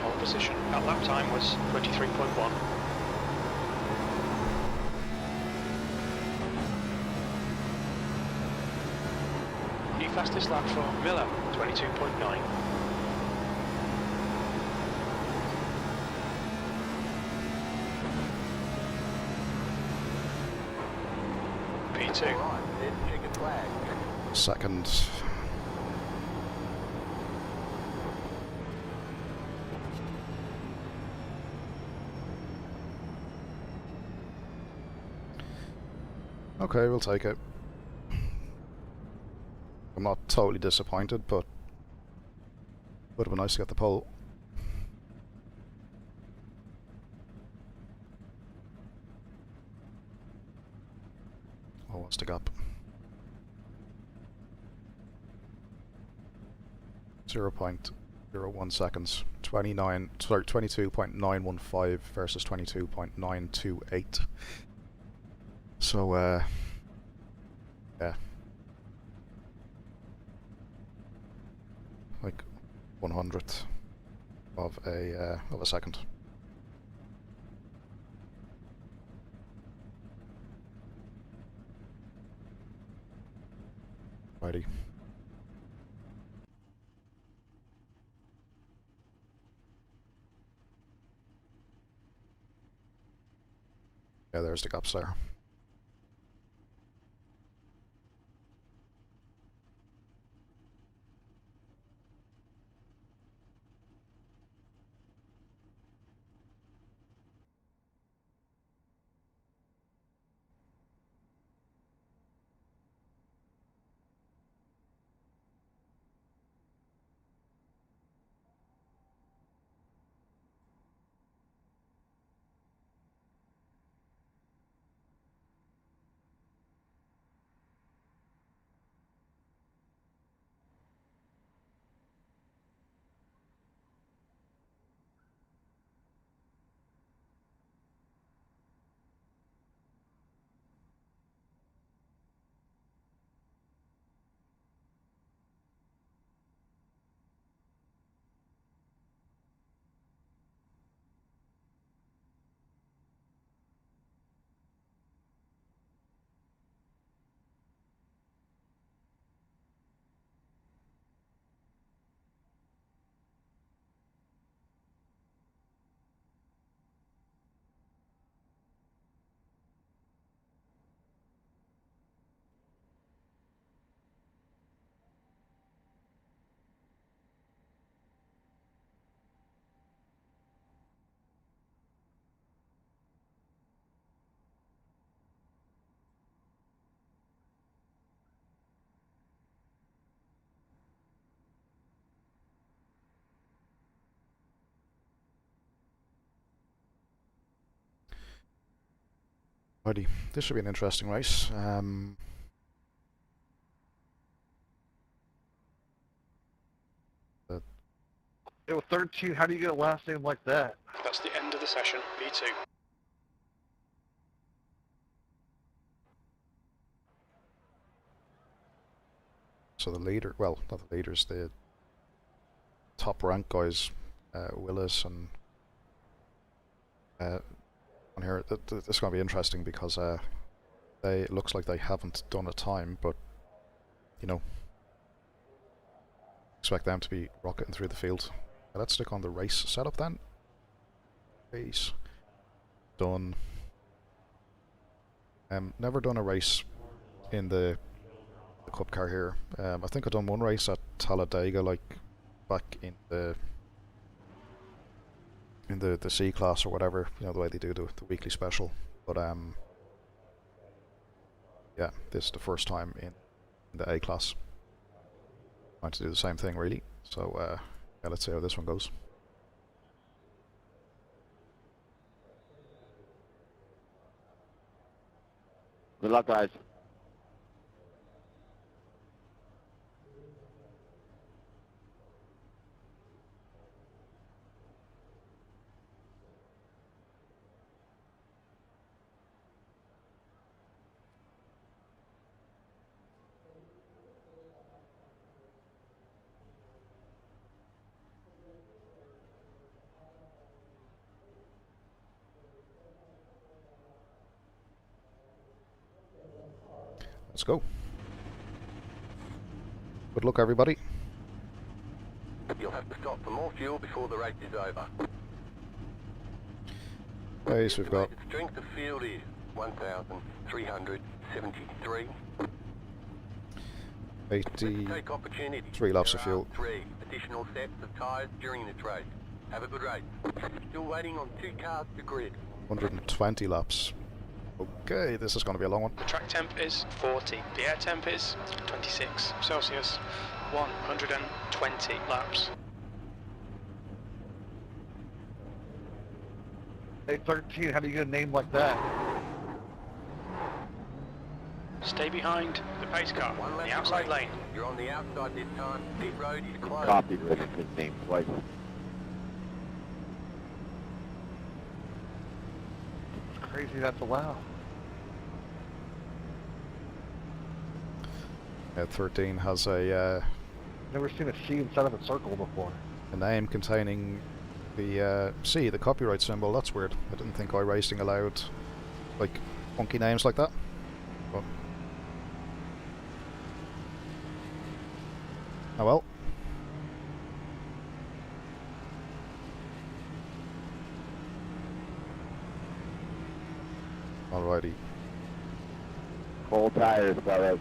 Speaker 2: Pole position. That lap time was 23.1. New fastest lap for Miller, 22.9. P2.
Speaker 3: Alright, there's the checkered flag.
Speaker 1: Second. Okay, we'll take it. I'm not totally disappointed, but would have been nice to get the pole. Oh, what's the gap? 0.01 seconds. 22.915 versus 22.928. So, yeah. like 1/100th of a second. Righty. Yeah, there's the gaps there. Righty, this should be an interesting race.
Speaker 5: Yo, 13, how do you get a last name like that?
Speaker 2: That's the end of the session, B2.
Speaker 1: So the leader, well, not the leaders, the top rank guys, Willis and on here. This is going to be interesting because they, it looks like they haven't done a time, but you know, expect them to be rocketing through the field. Let's stick on the race setup then. Race done. Never done a race in the cup car here. I think I've done one race at Talladega, like back in the C class or whatever, you know, the way they do the weekly special. But yeah, this is the first time in the A class. Trying to do the same thing really. So yeah, let's see how this one goes.
Speaker 5: Good luck, guys.
Speaker 1: Let's go. Good luck, everybody.
Speaker 3: You'll have to stop for more fuel before the race is over.
Speaker 1: Okay, so we've got
Speaker 3: Strength of field is 1,373.
Speaker 1: 83
Speaker 3: Take opportunity.
Speaker 1: 3 laps of
Speaker 3: There are
Speaker 1: fuel.
Speaker 3: 3 additional sets of tyres during this race. Have a good race. Still waiting on 2 cars to grid.
Speaker 1: 120 laps. Okay, this is going to be a long one.
Speaker 2: The track temp is 40. The air temp is 26 Celsius. 120 laps.
Speaker 5: Hey, 13, how do you get a name like that?
Speaker 2: Stay behind the pace car,
Speaker 3: One lap
Speaker 2: the
Speaker 3: to
Speaker 2: outside
Speaker 3: race.
Speaker 2: lane.
Speaker 3: You're on the outside this time. Pit road is closed.
Speaker 5: Copied his name twice. It's crazy that's allowed.
Speaker 1: 13 has a
Speaker 5: Never seen a C inside of a circle before.
Speaker 1: A name containing the C, the copyright symbol. That's weird. I didn't think iRacing allowed like funky names like that. But oh well. Alrighty.
Speaker 5: Full tires, fellas.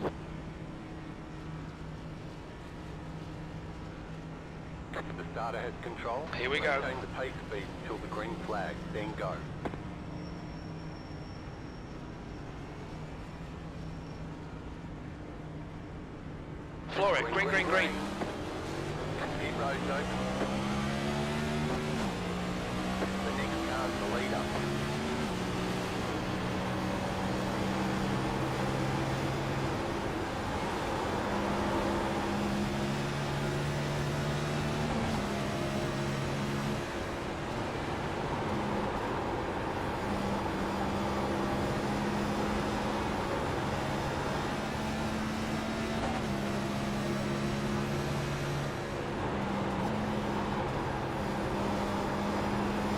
Speaker 3: The starter has control.
Speaker 2: Here we go.
Speaker 3: Maintain the pace speed until the green flag, then go.
Speaker 2: Floor it, green, green, green.
Speaker 3: Pit road's open. The next car's the leader.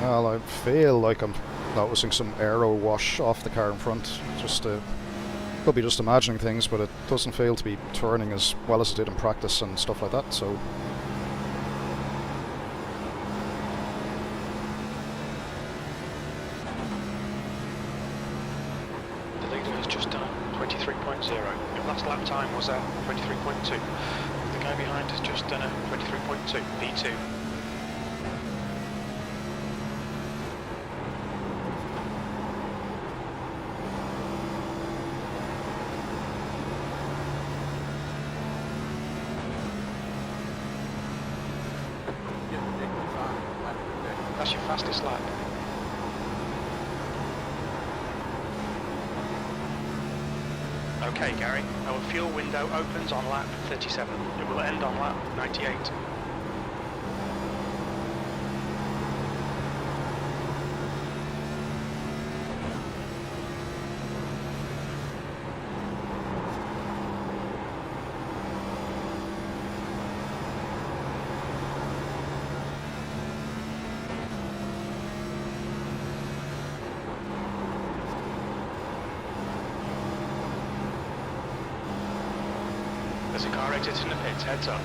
Speaker 1: Well, I feel like I'm noticing some aero wash off the car in front. Just could be just imagining things, but it doesn't feel to be turning as well as it did in practice and stuff like that. So
Speaker 2: The leader has just done 23.0. Your last lap time was at 23.2. The guy behind has just done a 23.2, P2. That's your fastest lap. Okay, Gary, our fuel window opens on lap 37. It will end on lap 98. There's a car exiting the pits, heads up.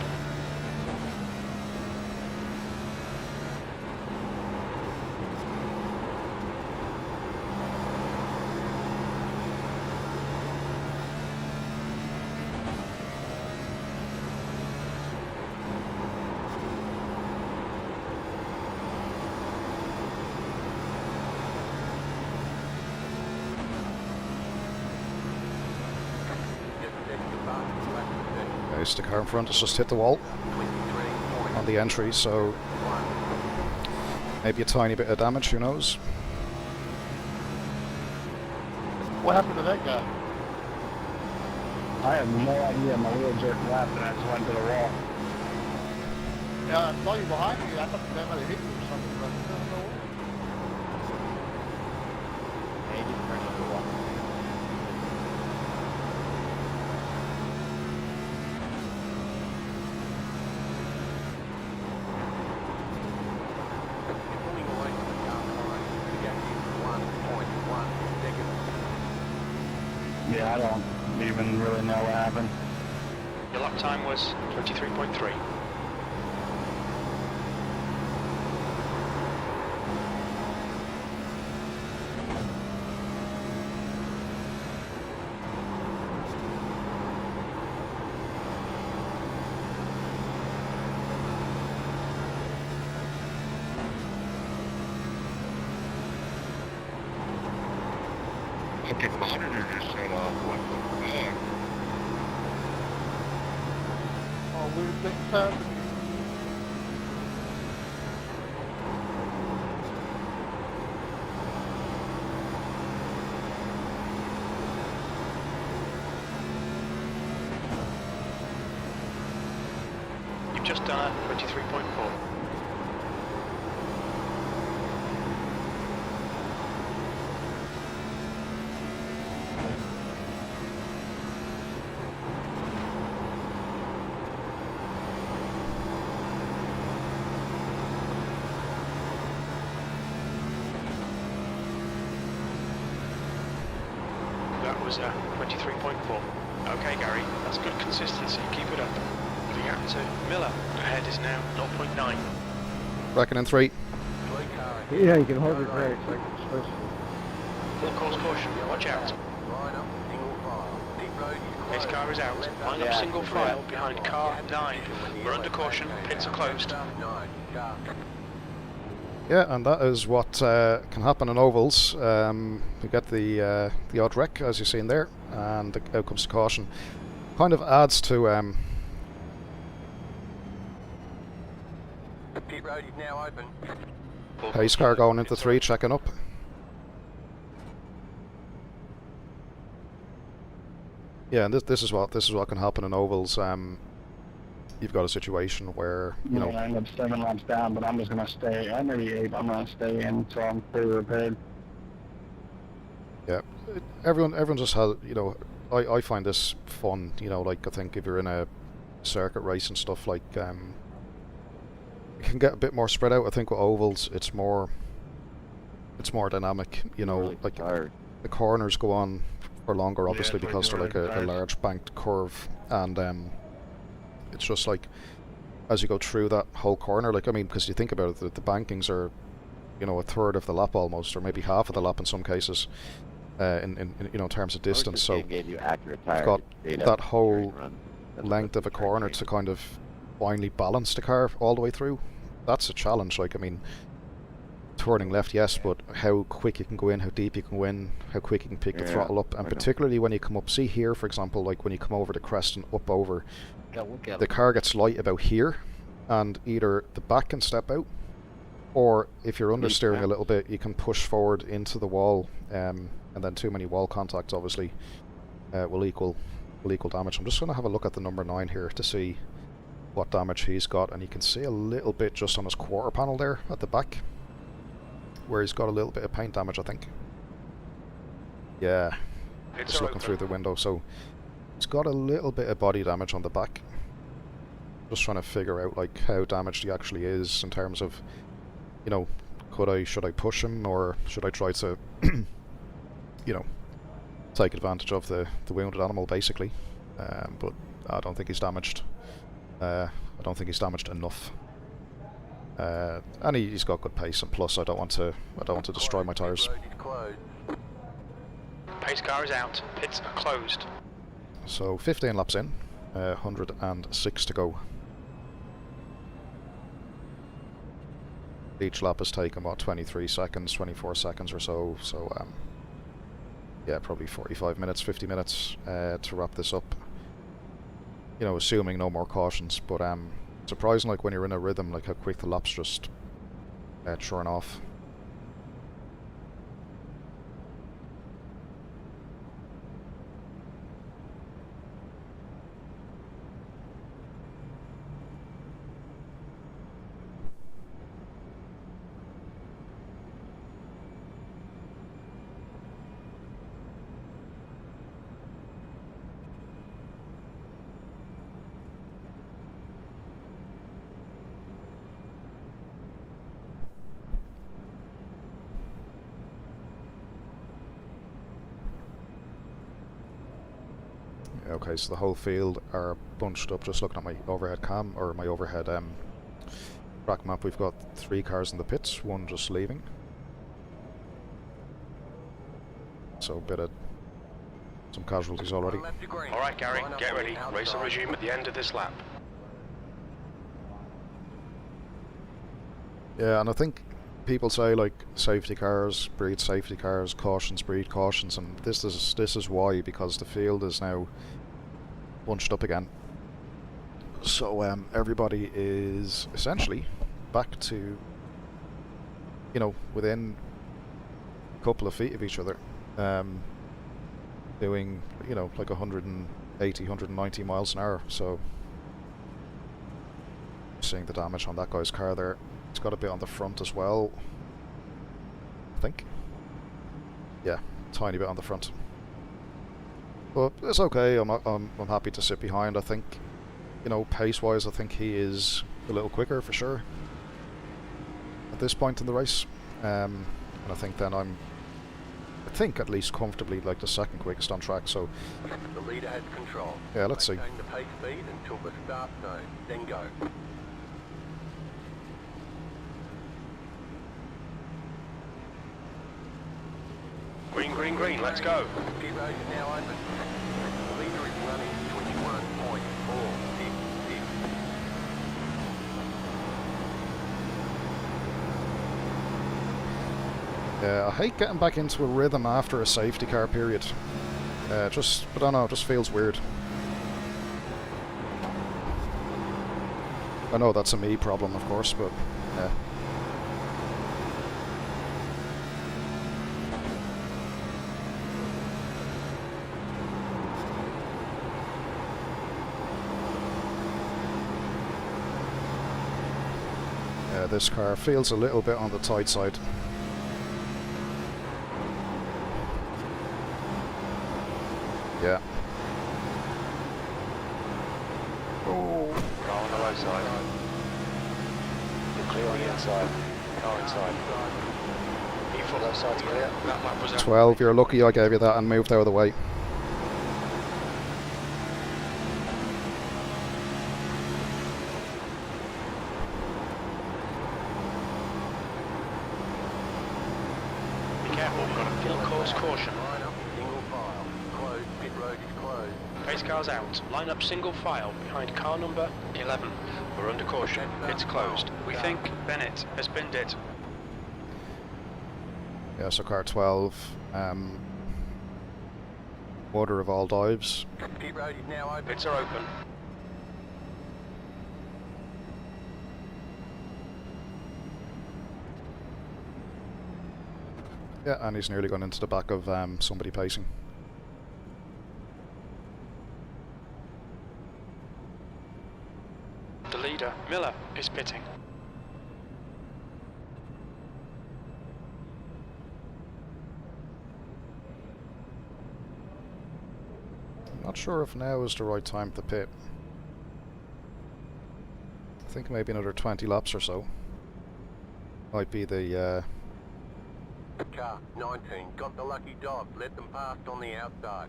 Speaker 1: okay, so the car in front has just hit the wall on the entry, so maybe a tiny bit of damage, who knows?
Speaker 5: What happened to that guy?
Speaker 6: I have no idea. My wheel jerked left and I just went to the wall.
Speaker 5: Yeah, I saw you behind me. I thought the guy might have hit you or something, but I don't know what. Hey, you just turned into the wall.
Speaker 3: Pulling away from the car behind. The gap is 1.1 seconds.
Speaker 6: Yeah, I don't even really know what happened.
Speaker 2: Your lap time was 23.3.
Speaker 5: Okay, monitor just shut off. What the fuck? Oh, weird things happening.
Speaker 2: You've just done a 23.4. was 23.4. Okay, Gary, that's good consistency. Keep it up. The gap to Miller ahead is now 0.9.
Speaker 1: Reckon in 3.
Speaker 3: Blue car.
Speaker 5: Yeah, you can hold your brakes like it's supposed to.
Speaker 2: Full course caution. Watch out.
Speaker 3: Line up, single file. Pit road is closed.
Speaker 2: This car is out. Line up single file behind car 9. We're under caution. Pits are closed.
Speaker 3: 9, car.
Speaker 1: Yeah, and that is what can happen in ovals. We get the odd wreck, as you've seen there, and out comes the caution. Kind of adds to
Speaker 3: The pit road is now open.
Speaker 1: pace car going into 3, checking up. Yeah, and this is what can happen in ovals. You've got a situation where you know.
Speaker 6: I end up 7 laps down, but I'm just gonna stay. I'm maybe 8. I'm gonna stay in until I'm fully repaired.
Speaker 1: Yeah, everyone just has, you know, I find this fun, you know, like I think if you're in a circuit race and stuff, like it can get a bit more spread out. I think with ovals it's more dynamic, you know,
Speaker 4: Really
Speaker 1: like
Speaker 4: tired.
Speaker 1: the corners go on for longer, obviously,
Speaker 6: Yeah,
Speaker 1: because they're like a
Speaker 6: tired.
Speaker 1: large banked curve, and it's just like as you go through that whole corner, like I mean, because you think about it, the bankings are, you know, a third of the lap almost, or maybe half of the lap in some cases, in you know, in terms of distance. So
Speaker 4: gave you accurate tire
Speaker 1: got
Speaker 4: data
Speaker 1: that
Speaker 4: during
Speaker 1: whole
Speaker 4: run. That's
Speaker 1: length
Speaker 4: what
Speaker 1: of a
Speaker 4: the
Speaker 1: corner
Speaker 4: track
Speaker 1: to kind of finally balance the car all the way through. That's a challenge. Like I mean, turning left, yes, but how quick you can go in, how deep you can go in, how quick you can pick the
Speaker 4: Yeah,
Speaker 1: throttle up,
Speaker 4: I
Speaker 1: and
Speaker 4: know.
Speaker 1: particularly when you come up. See here, for example, like when you come over the crest and up over,
Speaker 4: Yeah, look at
Speaker 1: the
Speaker 4: it.
Speaker 1: car gets light about here, and either the back can step out, or if you're understeering a little bit, you can push forward into the wall, and then too many wall contacts obviously will equal damage. I'm just going to have a look at the number 9 here to see what damage he's got, and you can see a little bit just on his quarter panel there at the back, where he's got a little bit of paint damage, I think. Yeah,
Speaker 2: Pits
Speaker 1: just
Speaker 2: are
Speaker 1: looking
Speaker 2: open.
Speaker 1: through the window, so he's got a little bit of body damage on the back. Just trying to figure out like how damaged he actually is in terms of, you know, should I push him, or should I try to you know, take advantage of the wounded animal basically. But I don't think he's damaged. I don't think he's damaged enough. And he's got good pace, and plus I don't want to destroy my tires.
Speaker 3: Pit road is closed.
Speaker 2: Pace car is out. Pits are closed.
Speaker 1: So 15 laps in, 106 to go. Each lap has taken what, 23 seconds, 24 seconds or so. So yeah, probably 45 minutes, 50 minutes to wrap this up. You know, assuming no more cautions. But surprising, like when you're in a rhythm, like how quick the laps just churn off. Okay, so the whole field are bunched up. Just looking at my overhead cam, or my overhead track map, we've got 3 cars in the pits, 1 just leaving. So a bit of some casualties already.
Speaker 3: One lap to green.
Speaker 2: Alright, Gary,
Speaker 3: Line up
Speaker 2: get
Speaker 3: on the
Speaker 2: ready. Race will
Speaker 3: outside.
Speaker 2: resume at the end of this lap.
Speaker 1: Yeah, and I think people say like safety cars breed safety cars, cautions breed cautions, and this is why, because the field is now bunched up again. So everybody is essentially back to, you know, within a couple of feet of each other, doing, you know, like 180, 190 miles an hour. So seeing the damage on that guy's car there. It's got a bit on the front as well, I think. Yeah, tiny bit on the front. But it's okay. I'm happy to sit behind. I think, you know, pace-wise, I think he is a little quicker for sure at this point in the race. And I think then I'm I think at least comfortably like the second quickest on track. So
Speaker 3: The leader has control.
Speaker 1: yeah, let's see.
Speaker 3: Maintain the pace speed until the start zone, then go.
Speaker 2: Green, green, green, let's go.
Speaker 3: Pit road is now open. The leader is running 21.466.
Speaker 1: I hate getting back into a rhythm after a safety car period. But I don't know, it just feels weird. I know that's a me problem, of course, but yeah. This car feels a little bit on the tight side. Yeah.
Speaker 4: Oh. Car on the low side. You're clear on the inside. Car inside. Low side's clear.
Speaker 2: That lap was
Speaker 1: 12, you're lucky I gave you that and moved out of the way.
Speaker 2: Be careful, we've got a full course caution.
Speaker 3: Line up, single file. Closed, pit road is closed.
Speaker 2: Pace car's out. Line up single file behind car number 11. We're under caution. It's closed. We think Bennett has binned it.
Speaker 1: Yeah, so car 12, order of all dives.
Speaker 3: Pit road is now open.
Speaker 2: Pits are open.
Speaker 1: Yeah, and he's nearly gone into the back of somebody pacing.
Speaker 2: The leader, Miller, is pitting.
Speaker 1: Not sure if now is the right time to pit. I think maybe another 20 laps or so. Might be the
Speaker 3: Car 19 got the lucky dog. Let them past on the outside.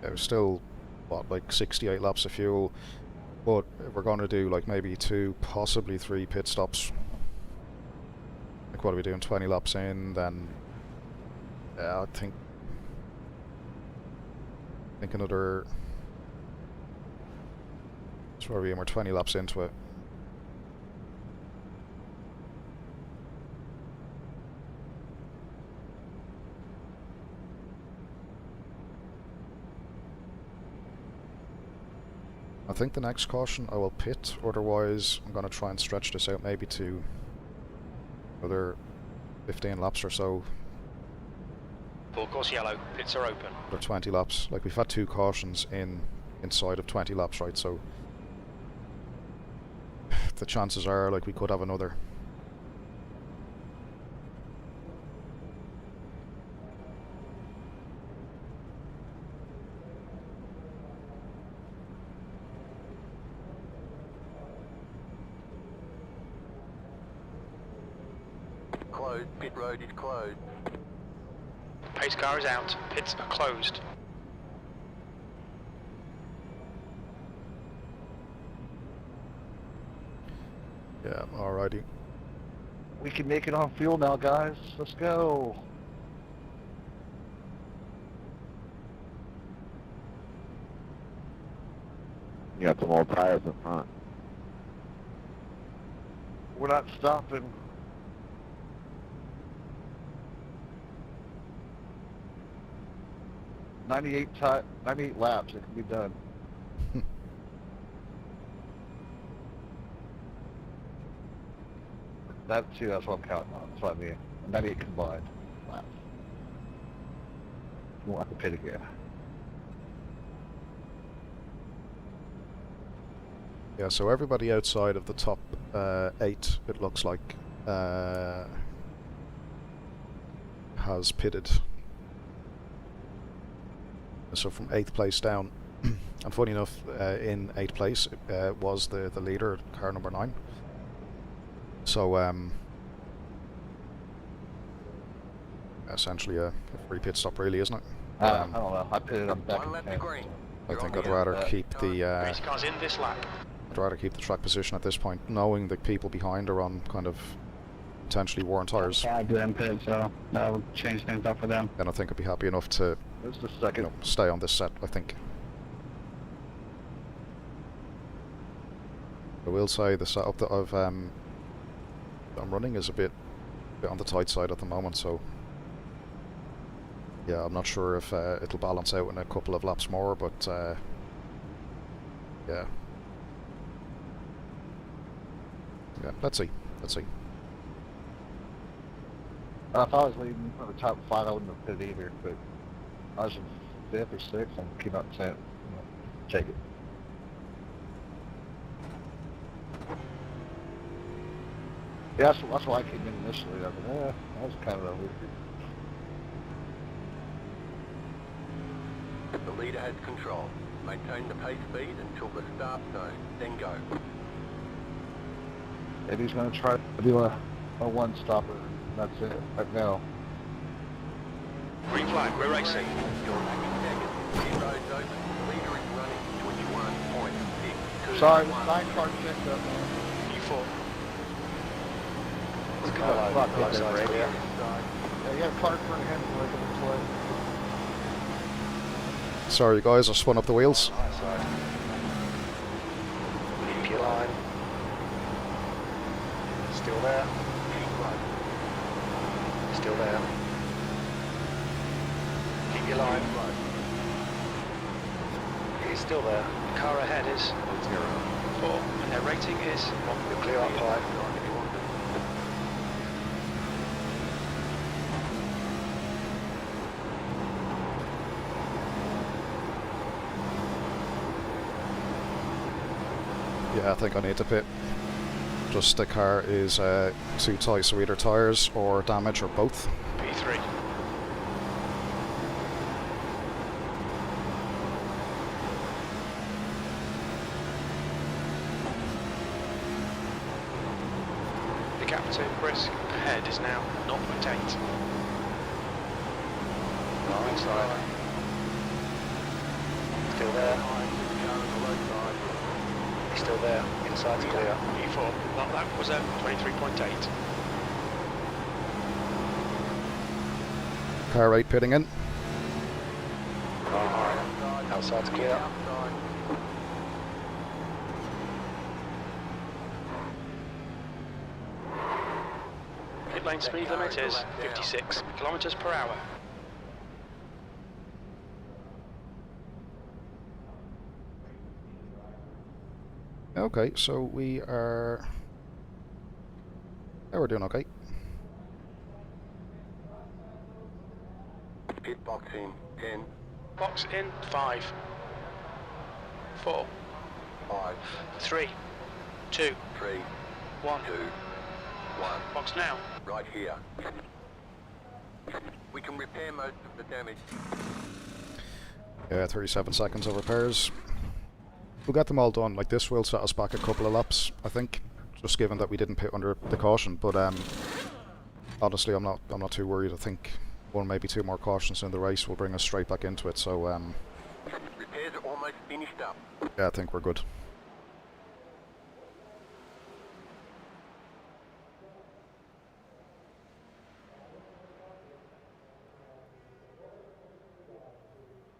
Speaker 1: it was still what, like 68 laps of fuel, but we're going to do like maybe 2, possibly 3 pit stops. Like what are we doing, 20 laps in, then yeah, I think another, so where are we in, we're 20 laps into it. I think the next caution I will pit, otherwise I'm going to try and stretch this out maybe to another 15 laps or so.
Speaker 2: Full course yellow, pits are open.
Speaker 1: Or 20 laps. Like, we've had 2 cautions inside of 20 laps, right? So the chances are like we could have another.
Speaker 3: Closed. Pit road is closed.
Speaker 2: Pace car is out, pits are closed.
Speaker 1: Yeah, alrighty.
Speaker 5: We can make it on fuel now, guys. Let's go.
Speaker 7: You got some old tires in front.
Speaker 5: We're not stopping. "98 laps, it can be done." That's what I'm counting on. That's what I mean. 98 combined laps. You won't have to pit again.
Speaker 1: Yeah, so everybody outside of the top 8, it looks like, has pitted. So from 8th place down, and funny enough, in 8th place was the leader, car number 9. So essentially a free pit stop, really, isn't it?
Speaker 5: I don't know. I pitted up back
Speaker 3: One
Speaker 5: in
Speaker 3: lap to
Speaker 5: 10th.
Speaker 3: green.
Speaker 1: I
Speaker 3: You're
Speaker 1: think
Speaker 3: on
Speaker 1: I'd
Speaker 3: the
Speaker 1: rather
Speaker 3: outside.
Speaker 1: keep the
Speaker 2: Race cars in this lap.
Speaker 1: I'd rather keep the track position at this point, knowing the people behind are on kind of potentially worn tyres.
Speaker 6: Five to them pit, so that would change things up for them.
Speaker 1: Then I think I'd be happy enough to,
Speaker 5: This is the
Speaker 1: you
Speaker 5: second.
Speaker 1: know, stay on this set. I think. I will say the setup that I'm running is a bit on the tight side at the moment, so yeah, I'm not sure if it'll balance out in a couple of laps more, but yeah, let's see.
Speaker 5: If I was leading for the top 5, I wouldn't have pitted either, but I was in 5th or 6th and came out in 10th. Take it. Yeah, that's why I came in initially. I was like, that was kind of a weird.
Speaker 3: The leader has control. Maintain the pace speed until the start zone, then go.
Speaker 5: Maybe he's going to try to do a one-stopper. That's it, right now.
Speaker 2: Green flag, we're racing.
Speaker 3: You're back in second. Pit road's open. The leader is running 21.6.
Speaker 5: Sorry, 9 car checked up, man.
Speaker 2: Q4.
Speaker 5: Fuck, hit that
Speaker 4: side's clear.
Speaker 5: Yeah, you got a car in front of him, like on the play.
Speaker 1: Sorry guys, I spun up the wheels.
Speaker 4: Outside. Keep your line. Still there. Still there. Keep your line. He's still there.
Speaker 2: Car ahead is 4, and their rating is 1.
Speaker 4: You're clear up high.
Speaker 1: Yeah, I think I need to pit. Just the car is too tight, so either tyres or damage or both.
Speaker 2: P3. The gap to Brisk ahead is now 0.8.
Speaker 4: Inside. Still there. He's still there. Inside's clear.
Speaker 2: E4. That lap was at 23.8.
Speaker 1: Car 8 pitting in.
Speaker 4: Car high. Outside's clear.
Speaker 2: Pit lane speed limit is 56 kilometers per hour.
Speaker 1: Okay, so we are... Yeah, we're doing okay.
Speaker 3: Pit box in 10,
Speaker 2: Box in 5, 4,
Speaker 3: 5,
Speaker 2: 3, 2,
Speaker 3: 3,
Speaker 2: 1.
Speaker 3: 2, 1.
Speaker 2: Box now.
Speaker 3: Right here. We can repair most of the damage.
Speaker 1: Yeah, 37 seconds of repairs. We'll get them all done. Like, this will set us back a couple of laps, I think, just given that we didn't pit under the caution. But honestly, I'm not too worried. I think one, maybe two more cautions in the race will bring us straight back into it. So
Speaker 3: Repairs are almost finished up.
Speaker 1: yeah, I think we're good.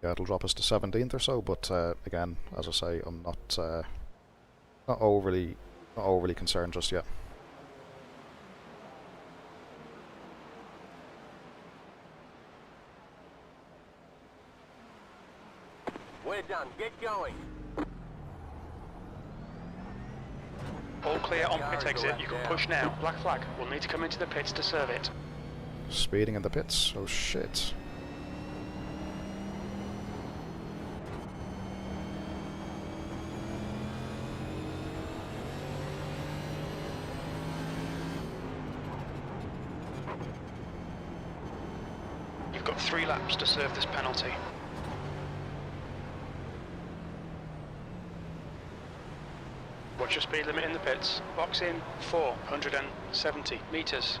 Speaker 1: Yeah, it'll drop us to 17th or so, but again, as I say, I'm not overly concerned just yet.
Speaker 3: We're done. Get going.
Speaker 2: All clear on pit exit. You can push now. Black flag. We'll need to come into the pits to serve it.
Speaker 1: Speeding in the pits. Oh shit.
Speaker 2: You've got 3 laps to serve this penalty. Watch Ultra speed limit in the pits. Box in 470 metres.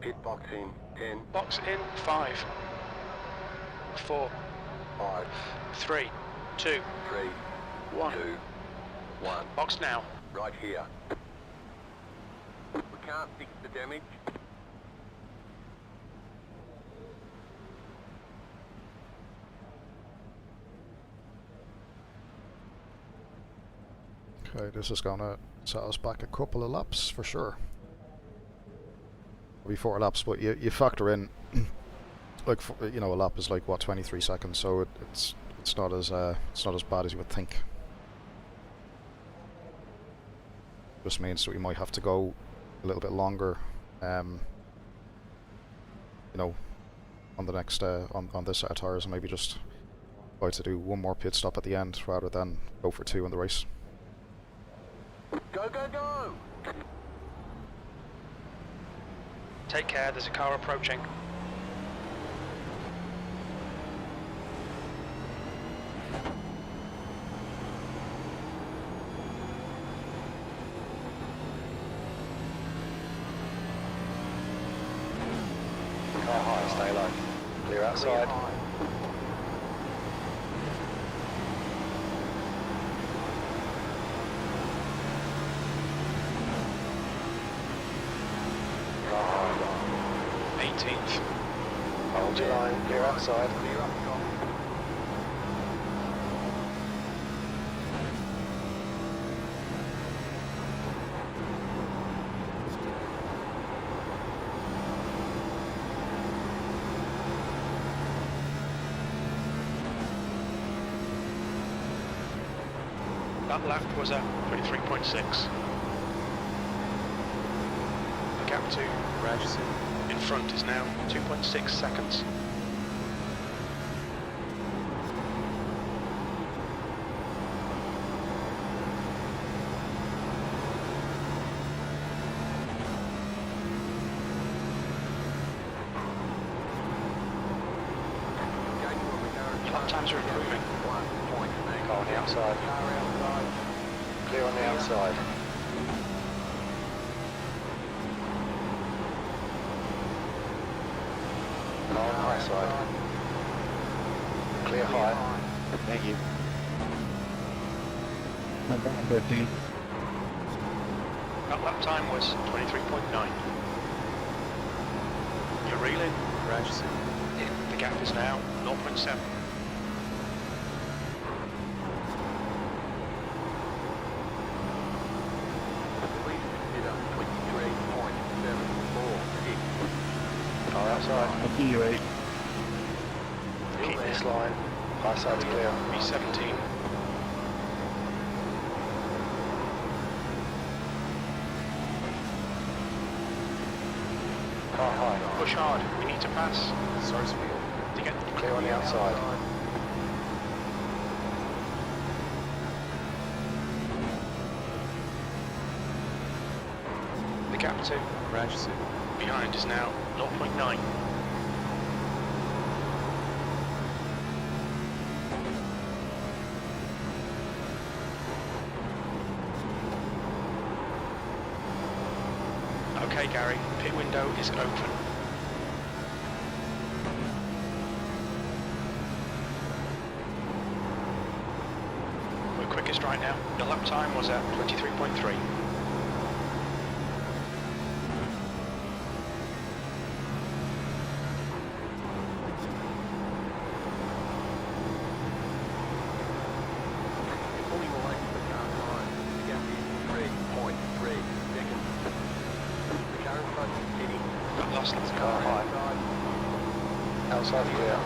Speaker 3: Pit box in 10,
Speaker 2: Box in 5, 4,
Speaker 3: 5,
Speaker 2: 3, 2,
Speaker 3: 3,
Speaker 2: 1.
Speaker 3: 2, 1.
Speaker 2: Box now.
Speaker 3: Right here. We can't fix the damage.
Speaker 1: Okay, this is gonna set us back a couple of laps for sure. Maybe 4 laps, but you factor in like you know, a lap is like what, 23 seconds, so it's not as bad as you would think. Just means that we might have to go a little bit longer, you know, on the next on this set of tires, and maybe just try to do one more pit stop at the end rather than go for 2 in the race.
Speaker 3: Go, go, go!
Speaker 2: Take care, there's a car approaching.
Speaker 4: Car high, stay low. Clear outside. Car high.
Speaker 2: 18th.
Speaker 4: Hold your line, clear outside.
Speaker 2: That lap was at 23.6. The gap to in front is now 2.6 seconds. Lap times are improving.
Speaker 4: Car on the outside. Clear on the outside. Car on the high side. Clear high. Thank you.
Speaker 6: I'm down 15.
Speaker 2: That lap time was 23.9. You're reeling. The gap is now 0.7.
Speaker 4: Car outside.
Speaker 6: I'll see you 8.
Speaker 2: Keep
Speaker 4: This line. High side's clear.
Speaker 2: B17.
Speaker 4: Car high.
Speaker 2: Push hard. We need to pass. To get
Speaker 4: Clear on the outside.
Speaker 2: the gap to behind is now 0.9. Okay, Gary, pit window is open. We're quickest right now. The lap time was at 23.3.
Speaker 4: Car high. Outside clear.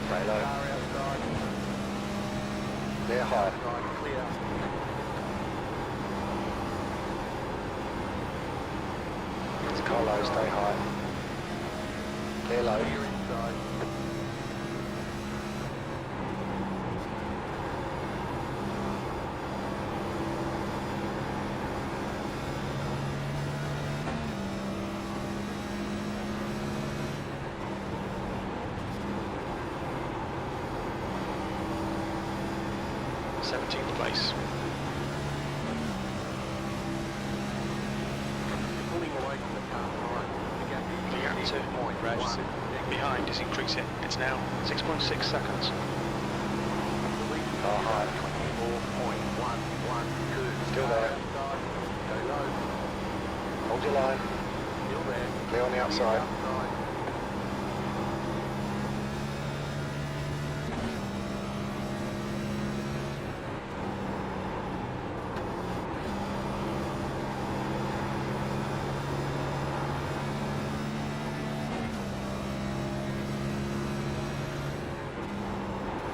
Speaker 4: Stay low. Clear high. It's a car low, stay high. Clear low.
Speaker 3: Clear inside.
Speaker 2: Place.
Speaker 3: Pulling away from the car behind. The gap is
Speaker 2: The gap to
Speaker 3: 6.1.
Speaker 2: behind is increasing. It's now 6.6 seconds.
Speaker 4: Car high.
Speaker 3: 24.112.
Speaker 4: Still there.
Speaker 3: Go low.
Speaker 4: Hold your line.
Speaker 3: Still there.
Speaker 4: Clear on the outside.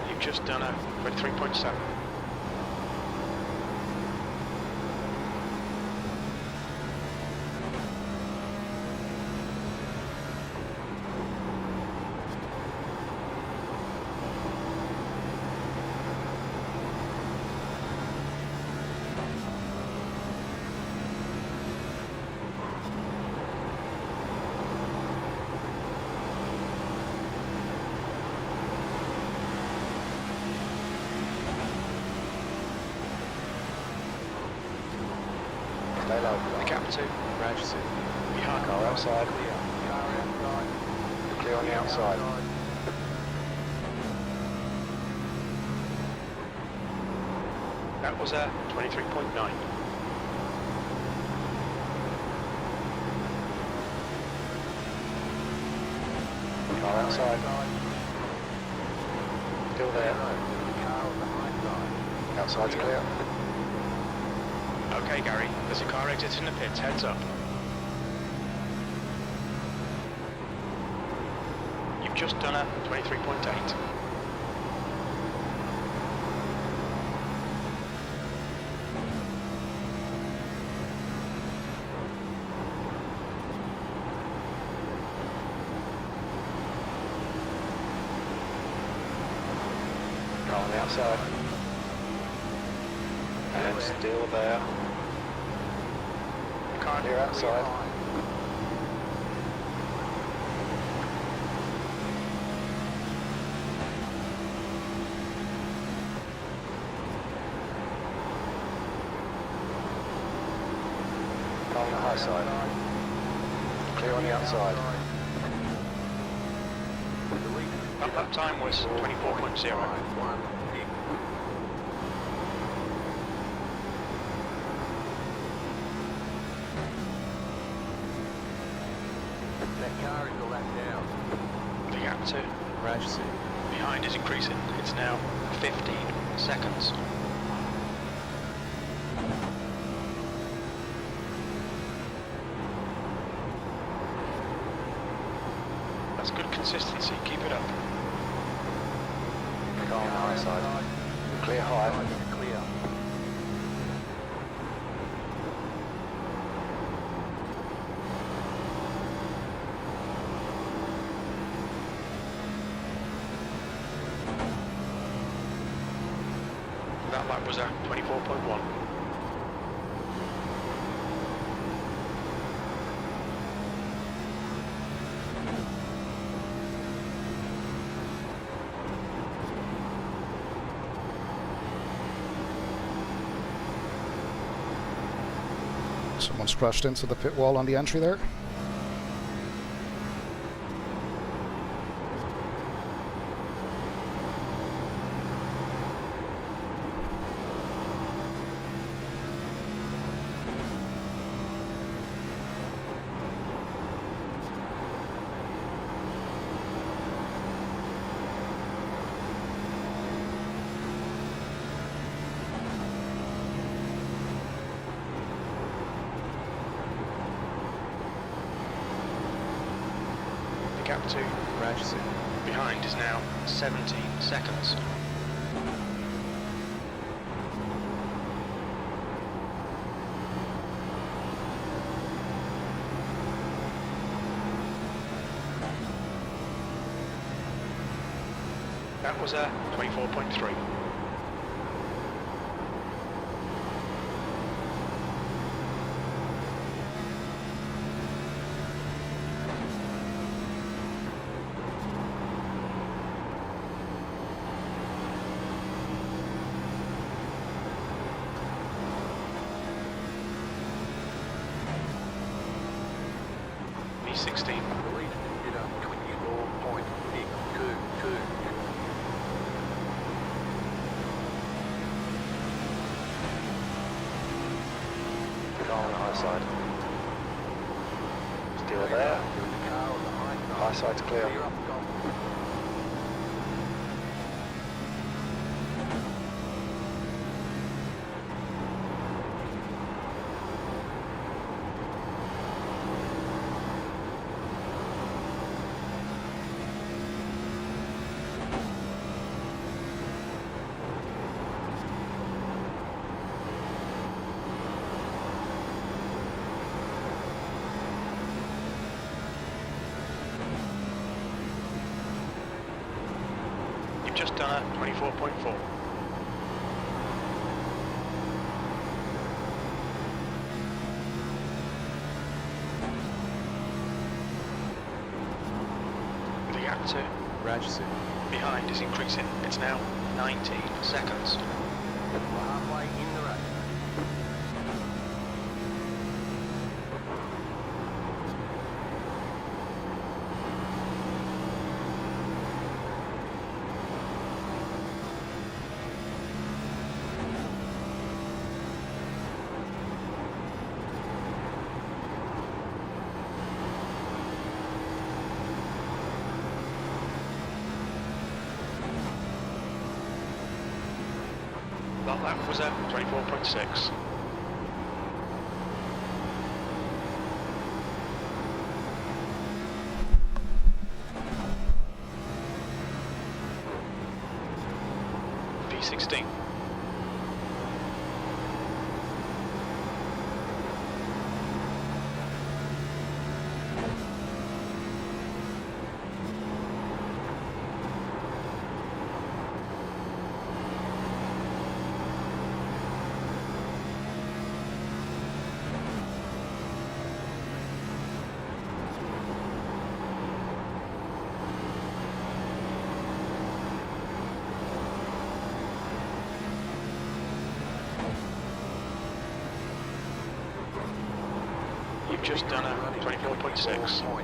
Speaker 2: You've just done a 23.7.
Speaker 4: Stay low.
Speaker 2: The gap to
Speaker 4: Emergency.
Speaker 2: behind.
Speaker 4: Car outside.
Speaker 3: Clear. Car outside.
Speaker 4: Clear on the outside.
Speaker 2: That was a 23.9.
Speaker 4: Car outside. Still there.
Speaker 3: Car on the high side.
Speaker 4: Outside's clear.
Speaker 2: Okay, Gary, there's a car exiting the pits. Heads up. You've just done a 23.8.
Speaker 4: Car on the outside. And still there.
Speaker 2: Car
Speaker 4: Clear outside. Car on the high side. Clear on the outside.
Speaker 2: That lap time was 24.0.
Speaker 3: That car is a lap down.
Speaker 2: The gap to behind is increasing. It's now 15 seconds. That's good consistency. Keep it up.
Speaker 4: Car on the high side. Clear high.
Speaker 3: Clear.
Speaker 2: That lap was a 24.1.
Speaker 1: Someone's crashed into the pit wall on the entry there.
Speaker 2: Gap to behind is now 17 seconds. That was a 24.3. V16.
Speaker 3: Police consider 24.622.
Speaker 4: Car on the high side. Still there.
Speaker 3: There is a car on the high
Speaker 4: High
Speaker 3: side.
Speaker 4: side's clear.
Speaker 3: Clear up top.
Speaker 2: You've just done a 24.4. The gap to behind is increasing. It's now 19 seconds.
Speaker 3: We're halfway in the race.
Speaker 2: That lap was a 24.6. V16. You've just done a 24.6.
Speaker 3: 24.648.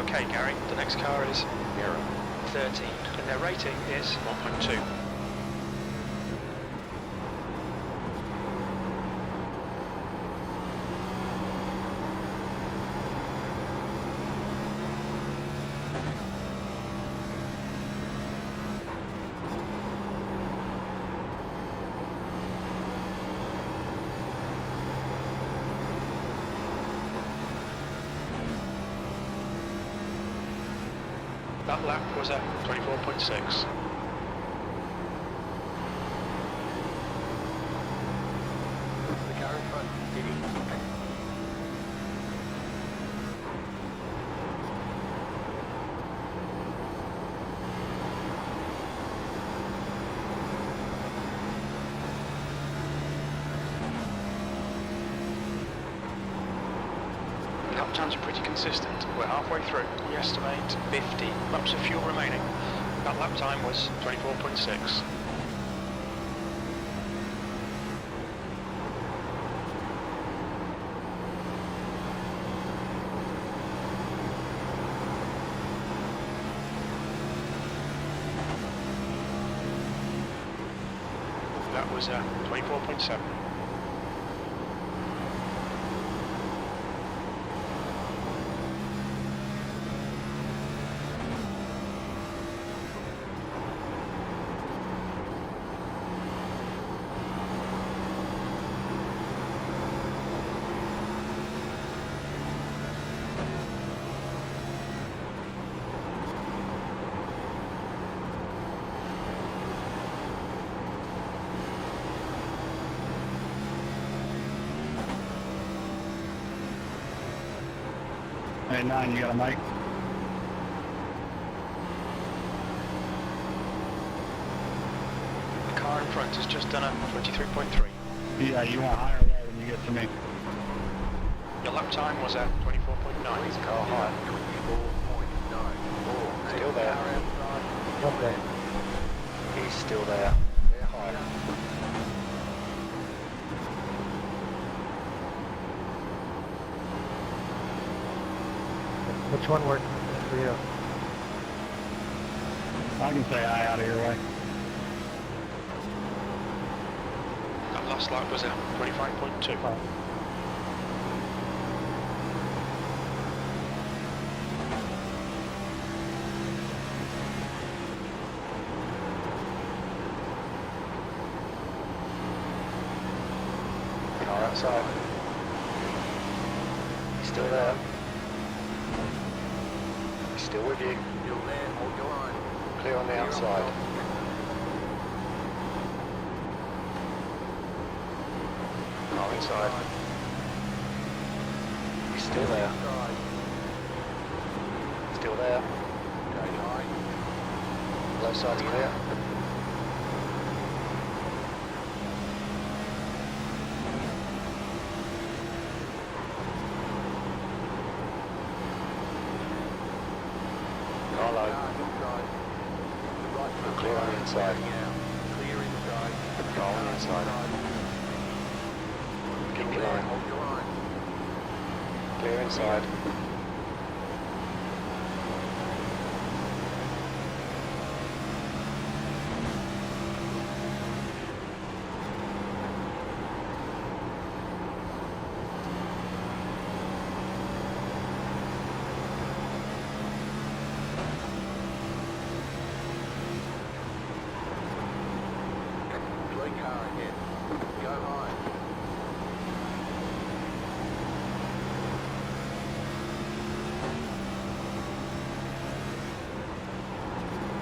Speaker 2: Okay, Gary, the next car is 13, and their rating is 1.2. That lap was at 24.6.
Speaker 3: The car in front, steady.
Speaker 2: Lap times are pretty consistent. We're halfway through. We estimate 50 laps of fuel remaining. That lap time was 24.6. That was 24.7.
Speaker 6: Hey, 9, you got a mic?
Speaker 2: The car in front has just done a 23.3.
Speaker 6: Yeah, you want higher or low when you get to me?
Speaker 2: Your lap time was at 24.9.
Speaker 4: He's car high.
Speaker 3: 24.94.
Speaker 4: Still there.
Speaker 3: Car outside.
Speaker 5: Okay.
Speaker 4: He's still there. They're high.
Speaker 5: Which one worked for you?
Speaker 6: I can say aye out of your way.
Speaker 2: That last lap was at 25.2.
Speaker 4: Car outside. He's still there. He's still with you.
Speaker 3: Still there, hold your line.
Speaker 4: Clear on the outside. Car inside. He's still there.
Speaker 3: Inside.
Speaker 4: Still there.
Speaker 3: Stay high.
Speaker 4: Low side's clear. Car low.
Speaker 3: Car inside. Right foot
Speaker 4: Clear on the
Speaker 3: right,
Speaker 4: inside.
Speaker 3: heading out. Clear inside.
Speaker 4: Car on the inside. Keep
Speaker 3: Still
Speaker 4: your
Speaker 3: there,
Speaker 4: line.
Speaker 3: hold your line.
Speaker 4: Clear inside.
Speaker 3: Three car ahead. Go high.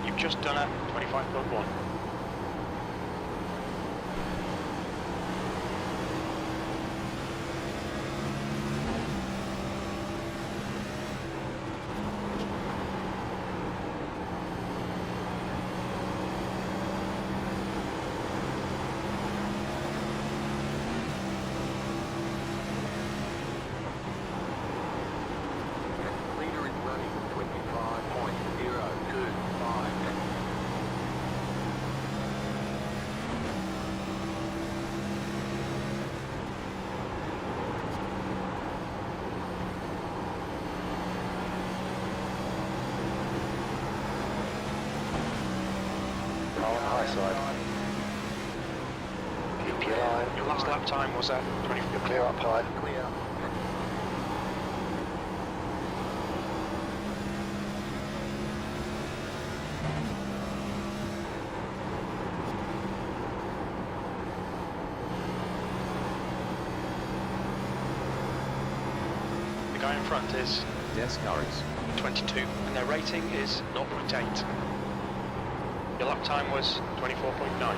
Speaker 2: You've just done a 25.1.
Speaker 3: Leader is running 25.025.
Speaker 4: Car on the high side. Keep your line.
Speaker 2: Your last lap time was at 20.
Speaker 4: You're clear up high.
Speaker 3: Clear.
Speaker 2: The guy in front is
Speaker 3: Yes, cars.
Speaker 2: 22, and their rating is 0.8. Your lap time was 24.9.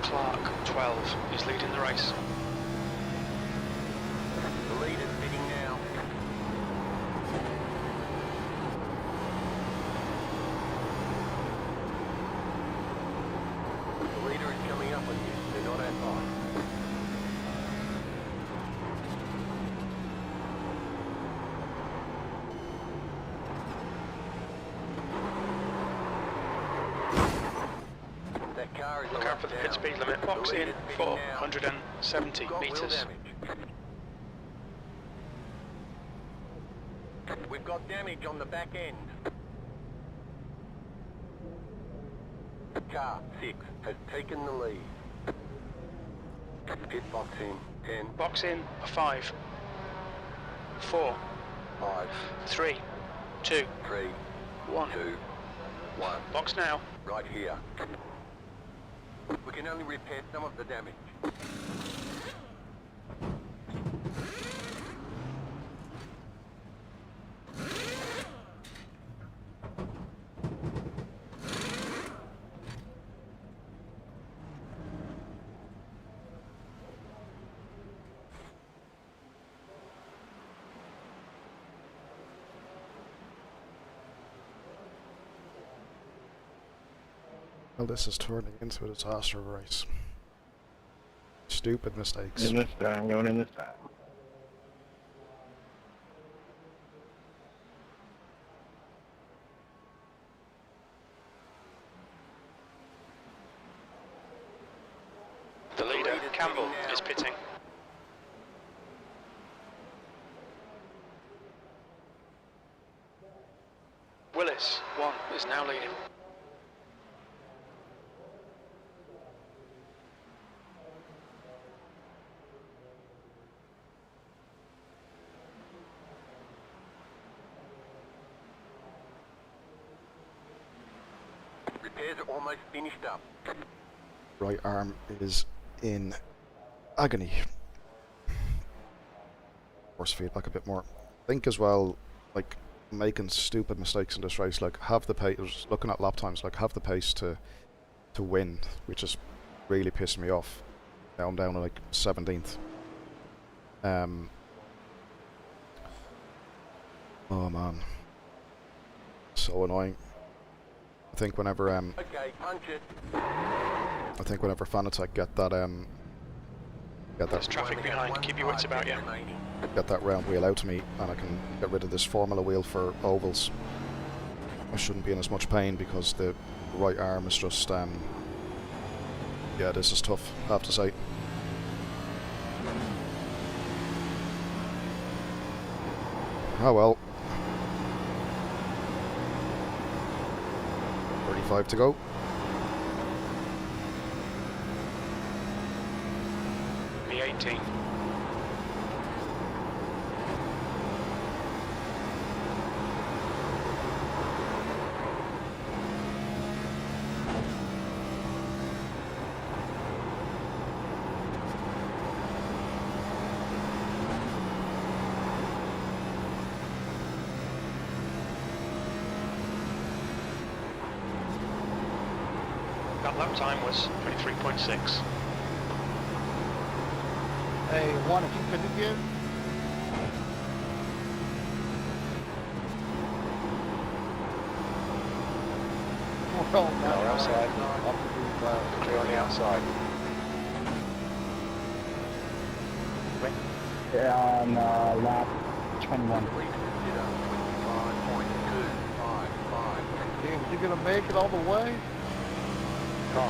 Speaker 2: Clark, 12, is leading the race.
Speaker 3: The leader's bidding now. The leader is coming up on you. They're not at high. That car is
Speaker 2: Look out for the pit speed limit. Box in 470
Speaker 3: Got wheel
Speaker 2: metres.
Speaker 3: damage. We've got damage on the back end. Car 6 has taken the lead. Pit box in 10,
Speaker 2: Box in 5, 4,
Speaker 3: 5,
Speaker 2: 3, 2,
Speaker 3: 3,
Speaker 2: 1.
Speaker 3: 2, 1.
Speaker 2: Box now.
Speaker 3: Right here. We can only repair some of the damage.
Speaker 1: Well, this is turning into a disaster of a race. Stupid mistakes.
Speaker 6: In this time, going in this time.
Speaker 2: The leader, Campbell, is pitting. Willis, 1, is now leading.
Speaker 3: Repairs are almost finished up.
Speaker 1: Right arm is in agony. Force feedback a bit more. Think as well, like, making stupid mistakes in this race, like have the pace, looking at lap times, like have the pace to win, which is really pissing me off. Now I'm down to like 17th. Oh man, so annoying. I think whenever
Speaker 3: Okay, punch it.
Speaker 1: I think whenever Fanatec get that
Speaker 2: There's traffic behind, keep your wits about you.
Speaker 1: get that round wheel out to me, and I can get rid of this formula wheel for ovals, I shouldn't be in as much pain, because the right arm is just yeah, this is tough, I have to say. Oh well. 35 to go.
Speaker 2: The 18. That lap time was 23.6.
Speaker 5: Hey, one, if you could again. Well,
Speaker 4: No, outside. Clear on the outside.
Speaker 6: Yeah, on lap 21.
Speaker 5: James, you gonna make it all the way?
Speaker 6: I'm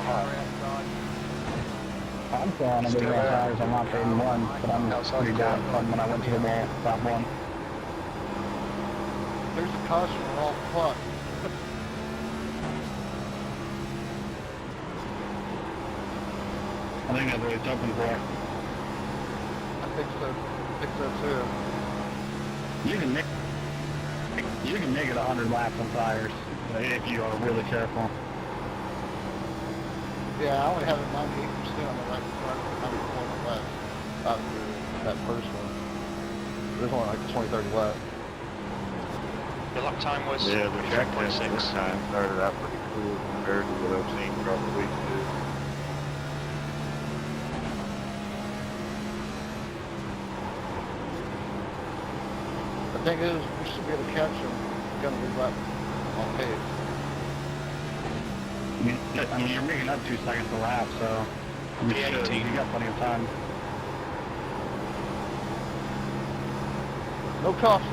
Speaker 6: still on a bit of tires. I'm not 81, but I'm pretty down from when I went to the wall, top one.
Speaker 5: There's a caution, we're all fucked.
Speaker 6: I think that's what it's open for.
Speaker 5: I think so too.
Speaker 6: You can make it 100 laps on tires if you are really careful.
Speaker 5: Yeah, I only have it 98% on the right front, 94 on the left. After that first one. There's only like 20, 30 left.
Speaker 2: The lap time was
Speaker 6: Yeah, the track test
Speaker 2: 23.6.
Speaker 6: this time started out pretty cool compared to what I've seen throughout the week too.
Speaker 5: The thing is, we should be able to catch them. We're gonna be left on pace.
Speaker 6: I mean, you're making up 2 seconds a lap, so you got plenty of time.
Speaker 5: No caution.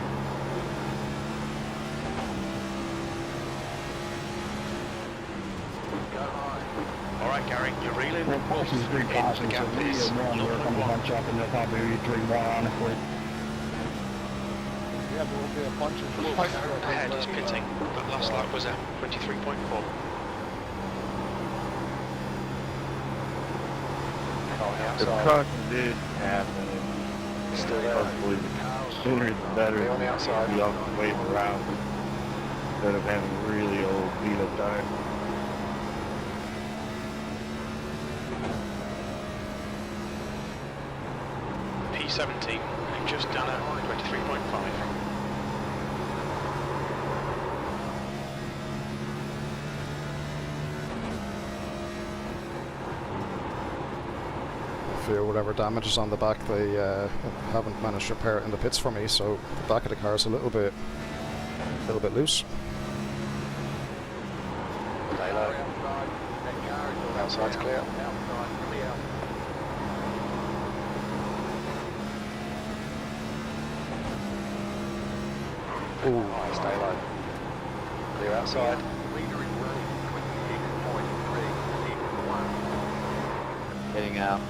Speaker 2: Alright Gary, you're reeling.
Speaker 6: Well, caution's 3 cautions, so maybe a 1 we're going to bunch up and they'll probably be 3 more, honestly.
Speaker 5: Yeah, but we'll be a bunch of fights.
Speaker 2: Ahead is pitting. That last lap was at 23.4.
Speaker 6: If caution did happen,
Speaker 4: It's still there.
Speaker 6: hopefully the sooner the better.
Speaker 4: Stay on the outside.
Speaker 6: Be able to wave around instead of having really old beat up time.
Speaker 2: P17, and just done at 23.5.
Speaker 1: For whatever damage is on the back, they haven't managed to repair it in the pits for me, so the back of the car is a little bit loose.
Speaker 4: Stay low. Outside's clear.
Speaker 3: Outside clear.
Speaker 4: Alright, stay low. Clear outside.
Speaker 3: Leader is running 26.361.
Speaker 7: Heading out.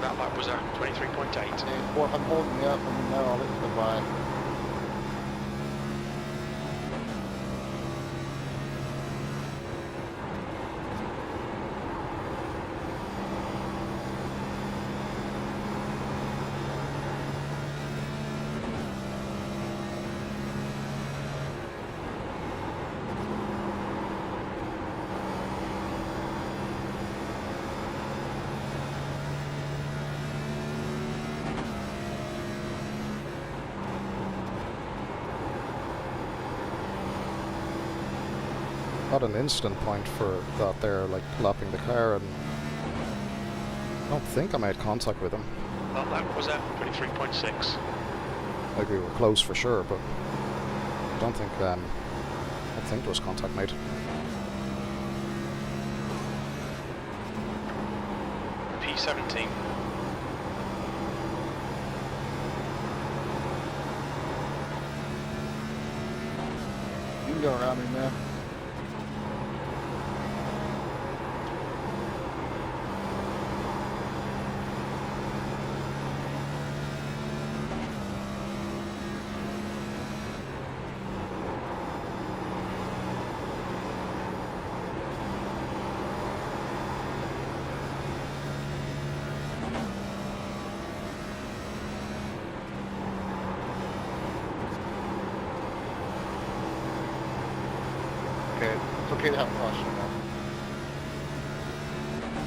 Speaker 2: That lap was a 23.8.
Speaker 5: Well, if I'm holding you up, and now I'll let you go by.
Speaker 1: Got an instant point for that there, like lapping the car, and I don't think I made contact with him.
Speaker 2: That lap was a 23.6.
Speaker 1: Like we were close for sure, but I don't think there was contact made.
Speaker 2: P17.
Speaker 5: You can go around me, man. Okay, it's okay to have caution now.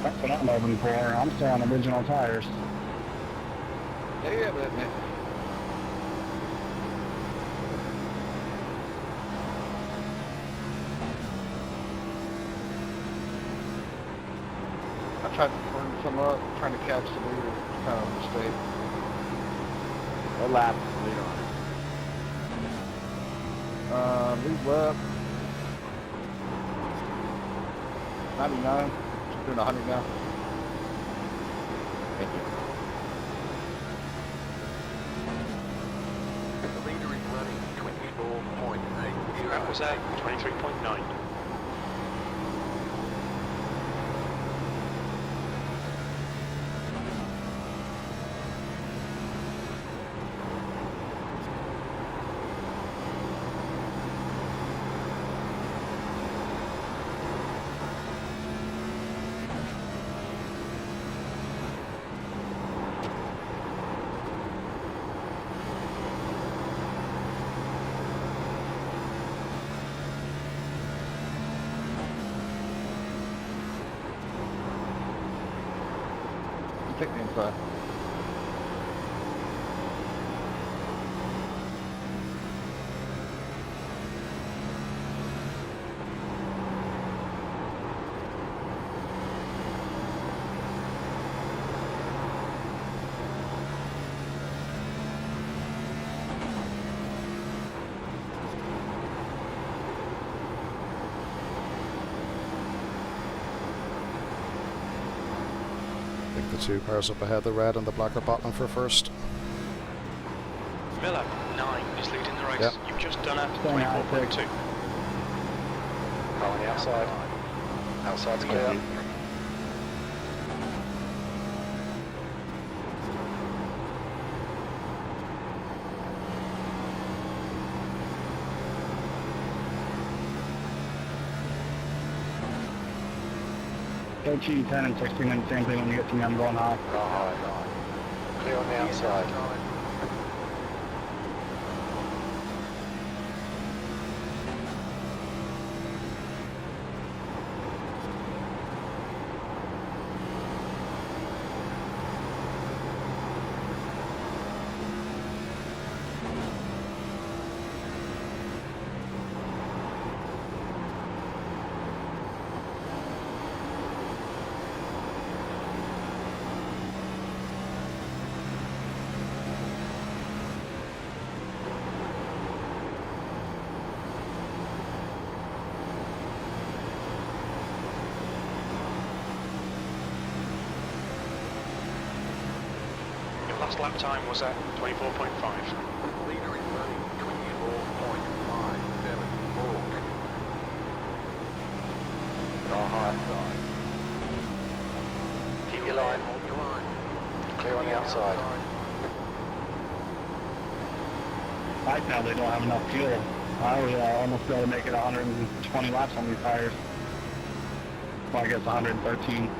Speaker 6: That's what I'm hoping for. I'm still on original tires.
Speaker 5: Yeah, but man. I tried to burn some up, trying to catch the leader. It's kind of a mistake.
Speaker 7: What lap is the leader on?
Speaker 5: Lead left. 99. Just doing 100 now.
Speaker 7: Thank you.
Speaker 3: The leader is running 24.80.
Speaker 2: That was a 23.9.
Speaker 5: Take me inside.
Speaker 1: I think the two cars up ahead, the red and the black, are battling for first.
Speaker 2: Miller, 9, is leading the race.
Speaker 1: Yep.
Speaker 2: You've just done a
Speaker 6: Staying out,
Speaker 2: 24.2.
Speaker 4: Car on the outside. Outside's clear.
Speaker 6: Go cheat 10 and 16 and same thing when you get to me, I'm going high.
Speaker 4: Car high. Clear on the outside.
Speaker 2: last lap time was 24.5.
Speaker 3: Leader is running 24.574.
Speaker 4: Car high. Keep your line.
Speaker 3: Hold your line.
Speaker 4: Clear on the outside.
Speaker 6: Right now they don't have enough fuel. I was almost able to make it 120 laps on these tires. Well, I guess 113.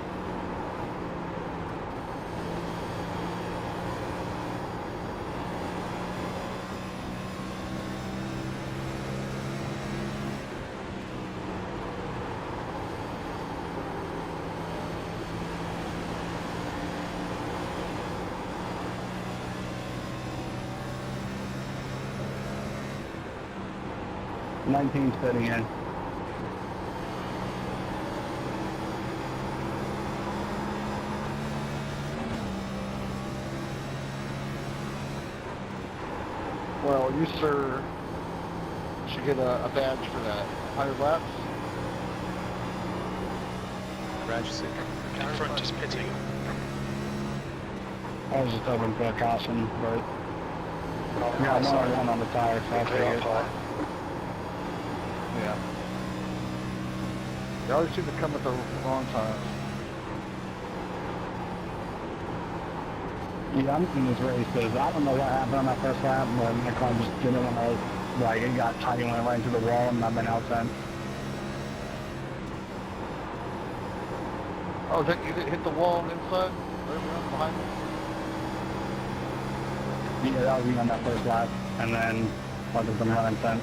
Speaker 6: Nineteen fitting in.
Speaker 5: Well, you, sir, should get a badge for that. 100 laps?
Speaker 2: In front is pitting.
Speaker 6: I was just hoping for a caution, but
Speaker 4: Car
Speaker 6: yeah,
Speaker 4: high
Speaker 6: I'm
Speaker 4: side.
Speaker 6: on the tire, so I'll
Speaker 4: Clear
Speaker 6: take
Speaker 4: up
Speaker 6: it.
Speaker 4: high.
Speaker 5: Yeah. They always seem to come at the wrong time.
Speaker 6: Yeah, I'm in this race because I don't know what happened on that first lap, but my car just didn't want to, like, it got tight and went right into the wall, and I've been out since.
Speaker 5: Oh, that you hit the wall on the inside? Right around behind me?
Speaker 6: Yeah, that was me on that first lap, and then I've just been running since.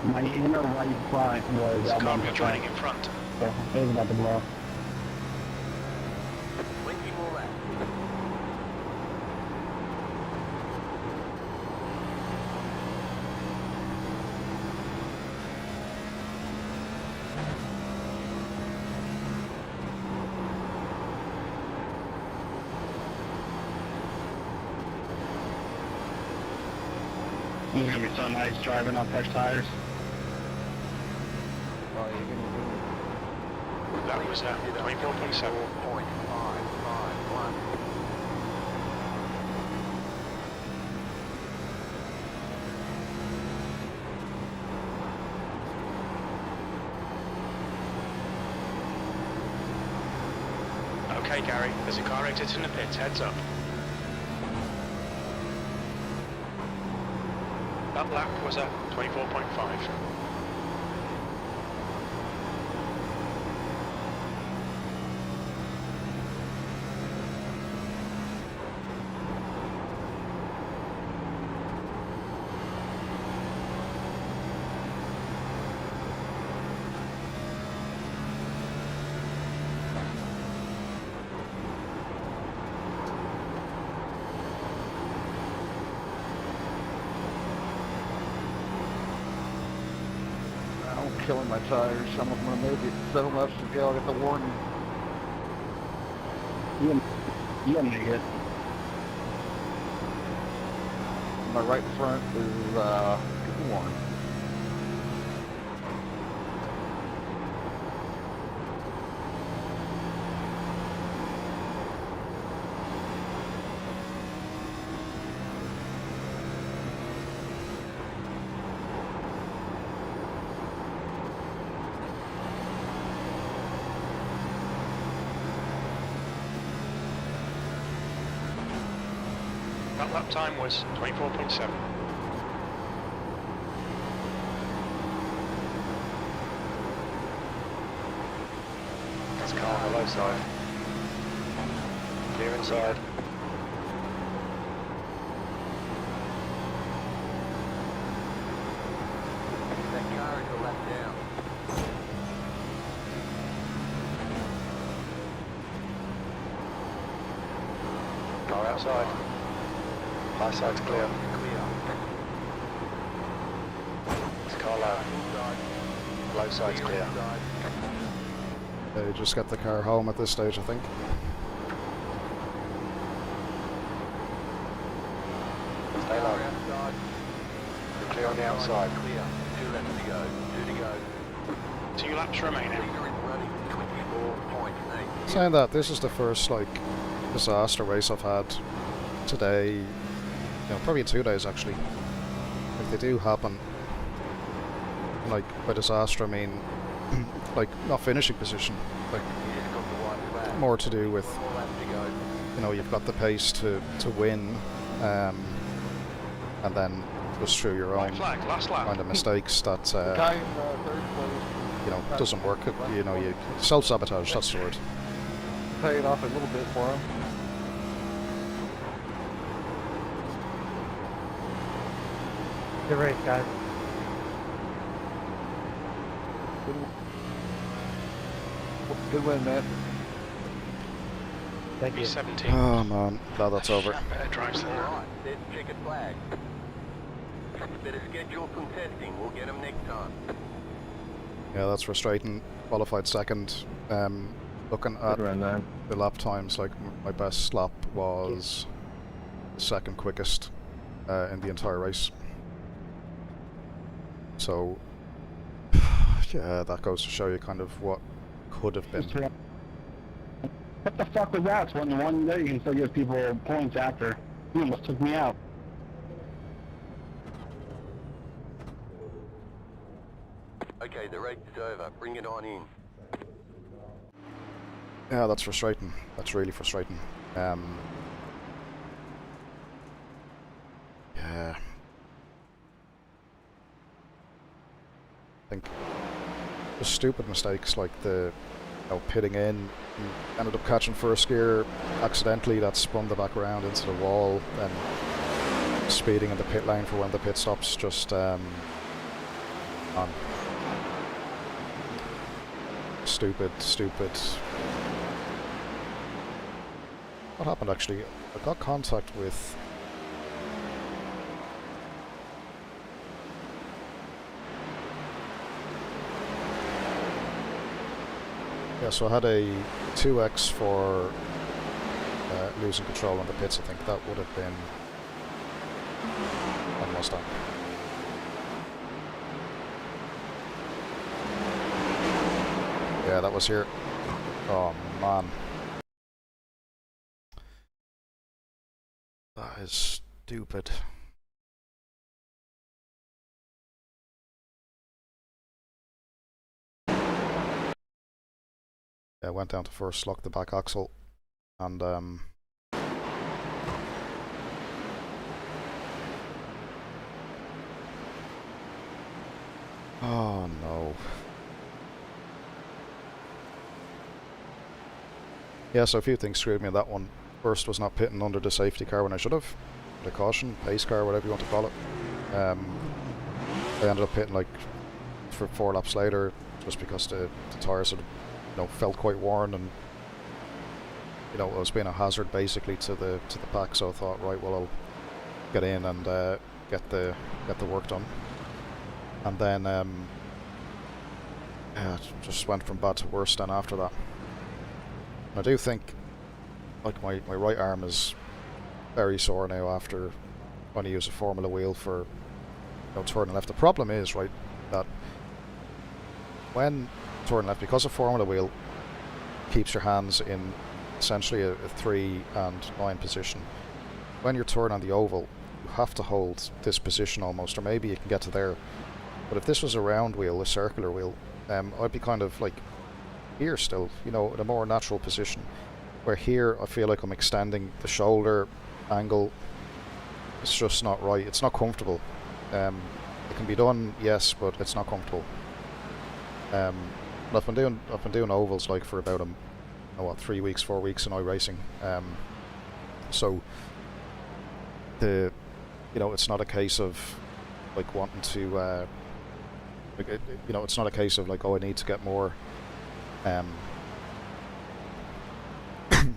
Speaker 6: My inner right front was
Speaker 2: This car
Speaker 6: elbow
Speaker 2: be joining in front.
Speaker 6: so it was about to blow.
Speaker 3: 20 more laps.
Speaker 6: It's gonna be so nice driving on fresh tires.
Speaker 5: Oh, you're gonna
Speaker 2: That was 24.7.
Speaker 3: 4.551.
Speaker 2: Okay, Gary, there's a car exiting the pits, heads up. That lap was 24.5.
Speaker 5: I'm killing my tires. I'm gonna make it 7 laps to go. I'll get the warning.
Speaker 6: You make it.
Speaker 5: My right front is, get the warning.
Speaker 2: That lap time was 24.7.
Speaker 4: That's car on the low side. Clear inside.
Speaker 3: That car is a lap down.
Speaker 4: Car outside. High side's clear.
Speaker 3: Clear.
Speaker 4: It's car low. Low side's clear.
Speaker 1: They just get the car home at this stage, I think.
Speaker 4: Stay low.
Speaker 3: Outside.
Speaker 4: You're clear on the outside.
Speaker 3: Clear. 2 laps to go. 2 to go.
Speaker 2: 2 laps remaining.
Speaker 3: Leader is running
Speaker 1: Saying that, this is the first like disaster race I've had today. You know, probably in 2 days actually. If they do happen, like by disaster I mean like not finishing position, like more to do with, you know, you've got the pace to win, and then just through your own
Speaker 2: last lap.
Speaker 1: kind of mistakes that
Speaker 5: Guy in third place.
Speaker 1: you know doesn't work. You know, you self-sabotage. That's the word.
Speaker 5: Pay it off a little bit for him.
Speaker 6: Good race, guys.
Speaker 5: Good win, man.
Speaker 6: Thank you.
Speaker 2: B17.
Speaker 1: Oh man, glad that's over.
Speaker 2: Better drives than that.
Speaker 3: Alright, let's check a flag. Better schedule some testing, we'll get them next time.
Speaker 1: Yeah, that's frustrating. Qualified second. Looking at
Speaker 5: Good run, man.
Speaker 1: the lap times, like my best lap was the second quickest in the entire race. So yeah, that goes to show you kind of what could have been.
Speaker 6: What the fuck was that? When one day you can still give people points after. You almost took me out.
Speaker 3: Okay, the race is over, bring it on in.
Speaker 1: Yeah, that's frustrating. That's really frustrating. Yeah. I think the stupid mistakes like the pitting in, ended up catching first gear accidentally, that spun the back around into the wall, and speeding in the pit lane for when the pit stops just on. Stupid. What happened actually? I got contact with yeah, so I had a 2x for losing control on the pits. I think that would have been when was that? Yeah, that was here. Oh man. That is stupid. Yeah, went down to first, locked the back axle, and oh no. Yeah, so a few things screwed me in that one. First was not pitting under the safety car when I should have. The caution, pace car, whatever you want to call it. I ended up pitting like for 4 laps later, just because the tyres had, felt quite worn, and it was being a hazard basically to the pack. So I thought, right, well, I'll get in and get the work done. And then yeah, it just went from bad to worse then after that. I do think, like, my right arm is very sore now after trying to use a Formula wheel for turning left. The problem is, right, that when turning left, because a Formula wheel keeps your hands in essentially a 3 and 9 position, when you're turning on the oval, you have to hold this position almost, or maybe you can get to there. But if this was a round wheel, a circular wheel, I'd be kind of like here still, in a more natural position, where here I feel like I'm extending the shoulder angle. It's just not right. It's not comfortable. It can be done, yes, but it's not comfortable. I've been doing ovals like for about 3 weeks, 4 weeks in iRacing. So it's not a case of like wanting to it's not a case of like, oh, I need to get more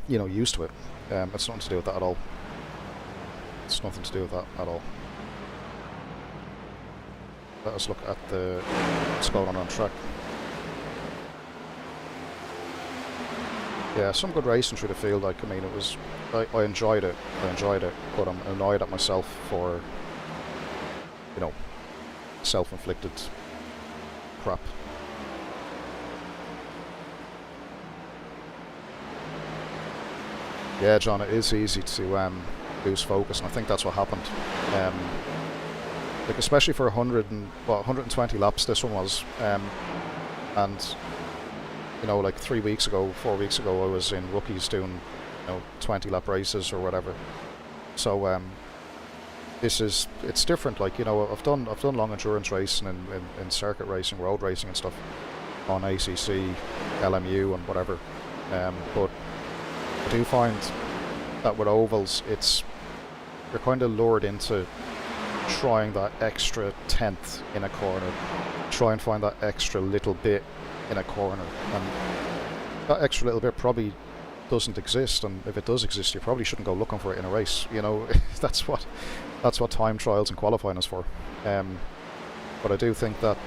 Speaker 1: used to it. It's nothing to do with that at all. It's nothing to do with that at all. Let us look at what's going on track. Yeah, some good racing through the field. Like, I mean, it was, I enjoyed it, but I'm annoyed at myself for, self-inflicted crap. Yeah, John, it is easy to lose focus, and I think that's what happened. Like especially for 120 laps, this one was, and you know, like 3 weeks ago, 4 weeks ago, I was in rookies doing, you know, 20 lap races or whatever. So it's different. Like, you know, I've done long endurance racing in circuit racing, road racing and stuff on ACC, LMU and whatever. But I do find that with ovals, you're kind of lured into trying that extra tenth in a corner, try and find that extra little bit in a corner, and that extra little bit probably doesn't exist, and if it does exist, you probably shouldn't go looking for it in a race. You know, that's what time trials and qualifying is for. But I do think that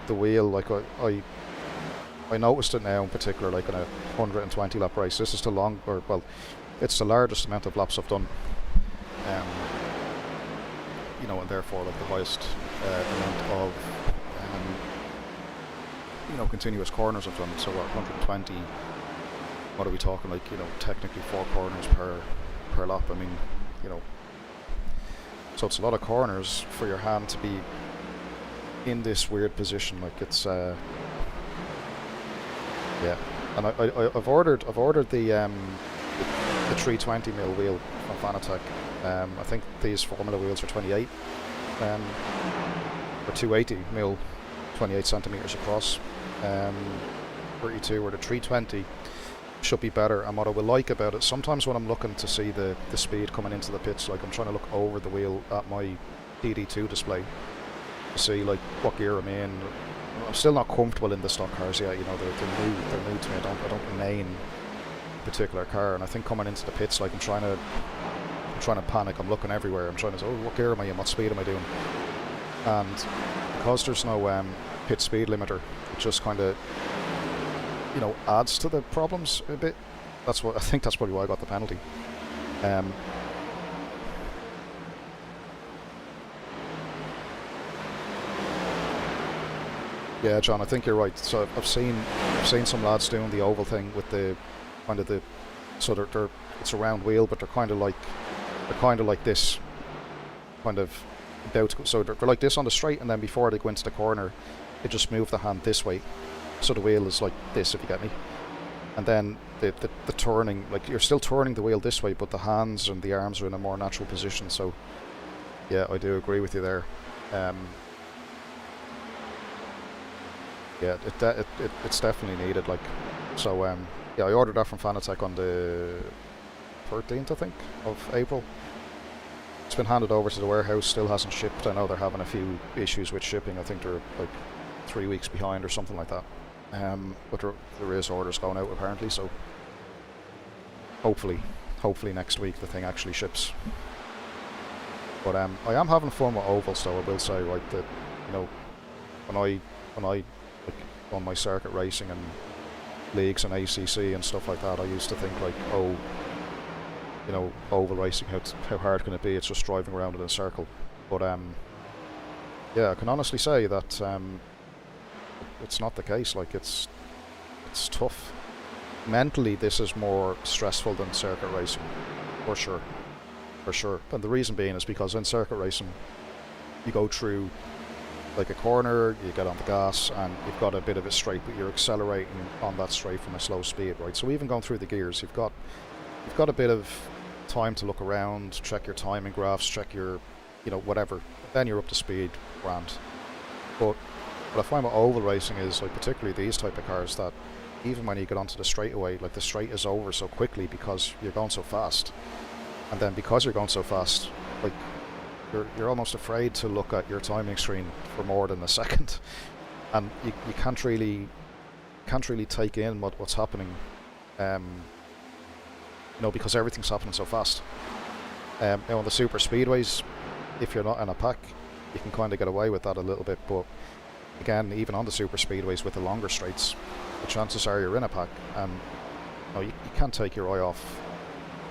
Speaker 1: the wheel, like I noticed it now in particular, like in a 120 lap race. This is it's the largest amount of laps I've done. You know, and therefore like the highest amount of you know, continuous corners I've done. So at 120, what are we talking, like, you know, technically 4 corners per lap. I mean, you know, so it's a lot of corners for your hand to be in this weird position. Like it's yeah. And I've ordered the 320mm wheel from Fanatec. I think these Formula wheels are 28 or 280mm, 28 centimeters across. 32 or the 320 should be better. And what I will like about it, sometimes when I'm looking to see the speed coming into the pits, like I'm trying to look over the wheel at my DD2 display to see like what gear I'm in. I'm still not comfortable in the stock cars yet. You know, they're new to me. I don't main a particular car, and I think coming into the pits, like I'm trying to panic. I'm looking everywhere. I'm trying to say, oh, what gear am I in? What speed am I doing? And because there's no pit speed limiter, it just kind of, you know, adds to the problems a bit. I think that's probably why I got the penalty. Yeah, John, I think you're right. So I've seen some lads doing the oval thing with the kind of so they're it's a round wheel, but they're kind of like this, kind of about to go, so they're like this on the straight, and then before they go into the corner, they just move the hand this way, so the wheel is like this, if you get me. And then the turning, like you're still turning the wheel this way, but the hands and the arms are in a more natural position. So yeah, I do agree with you there. Yeah, it's definitely needed. Like, so yeah, I ordered that from Fanatec on the 13th, I think, of April. It's been handed over to the warehouse, still hasn't shipped. I know they're having a few issues with shipping. I think they're like 3 weeks behind or something like that. But there is orders going out apparently, so hopefully next week the thing actually ships. But I am having fun with ovals though, I will say, right, that, you know, when I like on my circuit racing and leagues and ACC and stuff like that, I used to think like, oh, you know, oval racing, how hard can it be? It's just driving around in a circle. But yeah, I can honestly say that it's not the case. Like it's tough. Mentally, this is more stressful than circuit racing, for sure. And the reason being is because in circuit racing, you go through like a corner, you get on the gas, and you've got a bit of a straight, but you're accelerating on that straight from a slow speed, right? So even going through the gears, you've got a bit of time to look around, check your timing graphs, check your, you know, whatever. Then you're up to speed, grand. But what I find with oval racing is, like, particularly these type of cars, that even when you get onto the straightaway, like the straight is over so quickly because you're going so fast. And then because you're going so fast, like, you're almost afraid to look at your timing screen for more than a second, and you can't really take in what's happening, you know, because everything's happening so fast. Now on the super speedways, if you're not in a pack, you can kind of get away with that a little bit, but again, even on the super speedways with the longer straights, the chances are you're in a pack, and you know, you can't take your eye off.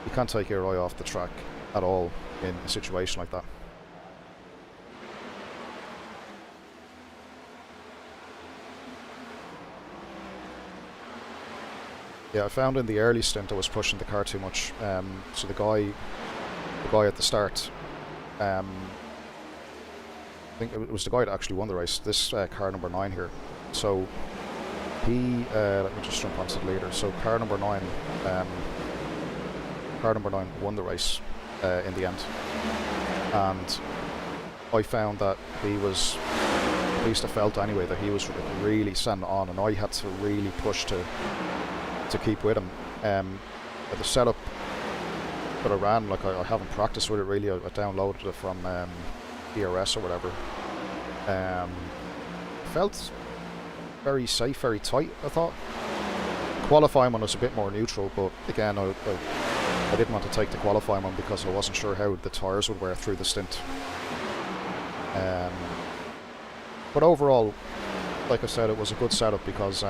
Speaker 1: You can't take your eye off the track at all in a situation like that. Yeah, I found in the early stint I was pushing the car too much. So the guy at the start, I think it was the guy that actually won the race. This car number 9 here. So he, let me just jump onto the leader. So car number 9 won the race in the end, and I found that he was, at least I felt anyway, that he was really sending on, and I had to really push to keep with him. But the setup that I ran, like I haven't practiced with it really. I downloaded it from DRS or whatever. Felt very safe, very tight, I thought. Qualifying one was a bit more neutral, but again, I didn't want to take the qualifying one because I wasn't sure how the tyres would wear through the stint. But overall, like I said, it was a good setup because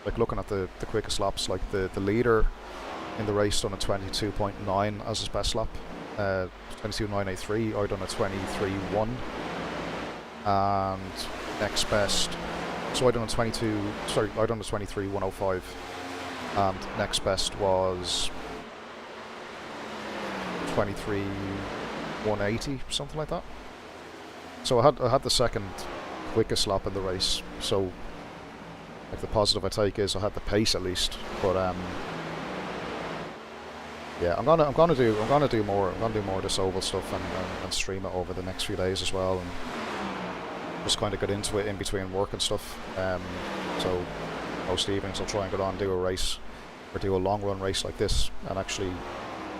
Speaker 1: like looking at the quickest laps, like the leader in the race done a 22.9 as his best lap, 22.983. I done a 23.1, and next best. So I done a 23.105, and next best was 23.180, something like that. So I had the second quickest lap in the race. So like the positive I take is I had the pace at least. But yeah, I'm gonna do more of this oval stuff and stream it over the next few days as well, and just kind of get into it in between work and stuff. So most evenings I'll try and get on and do a race, or do a long run race like this, and actually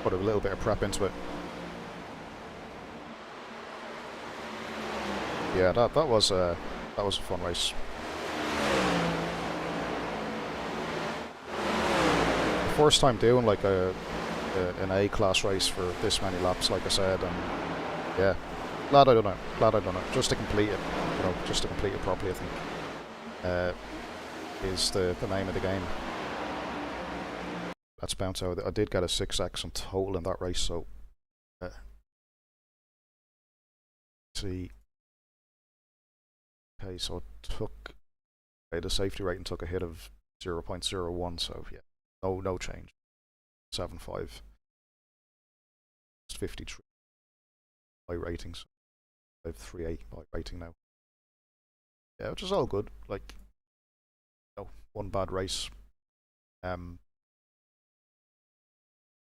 Speaker 1: put a little bit of prep into it. Yeah, that was a fun race. First time doing like an A-class race for this many laps, like I said, and yeah, glad I done it. Just to complete it, just to complete it properly, I think, is the name of the game. Let's bounce out. I did get a 6x in total in that race, so see. Okay, so it took, the safety rating took a hit of 0.01, so yeah, no change. 7.5. It's 53 by ratings. I have 3.8 by rating now. Yeah, which is all good. Like, one bad race. Bad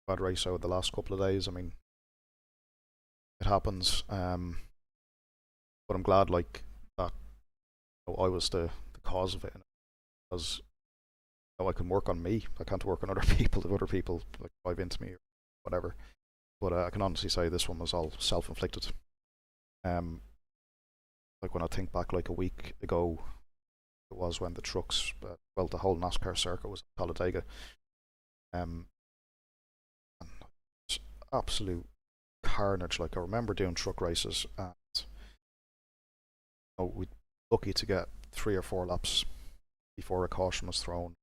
Speaker 1: race out of the last couple of days. I mean, it happens. But I'm glad, like, that I was the cause of it, because I can work on me. I can't work on other people. If other people like drive into me or whatever. But I can honestly say this one was all self-inflicted. Like when I think back, like a week ago, it was when the trucks, well, the whole NASCAR circuit was at Talladega. And it's absolute carnage. Like I remember doing truck races, and we'd lucky to get 3 or 4 laps before a caution was thrown.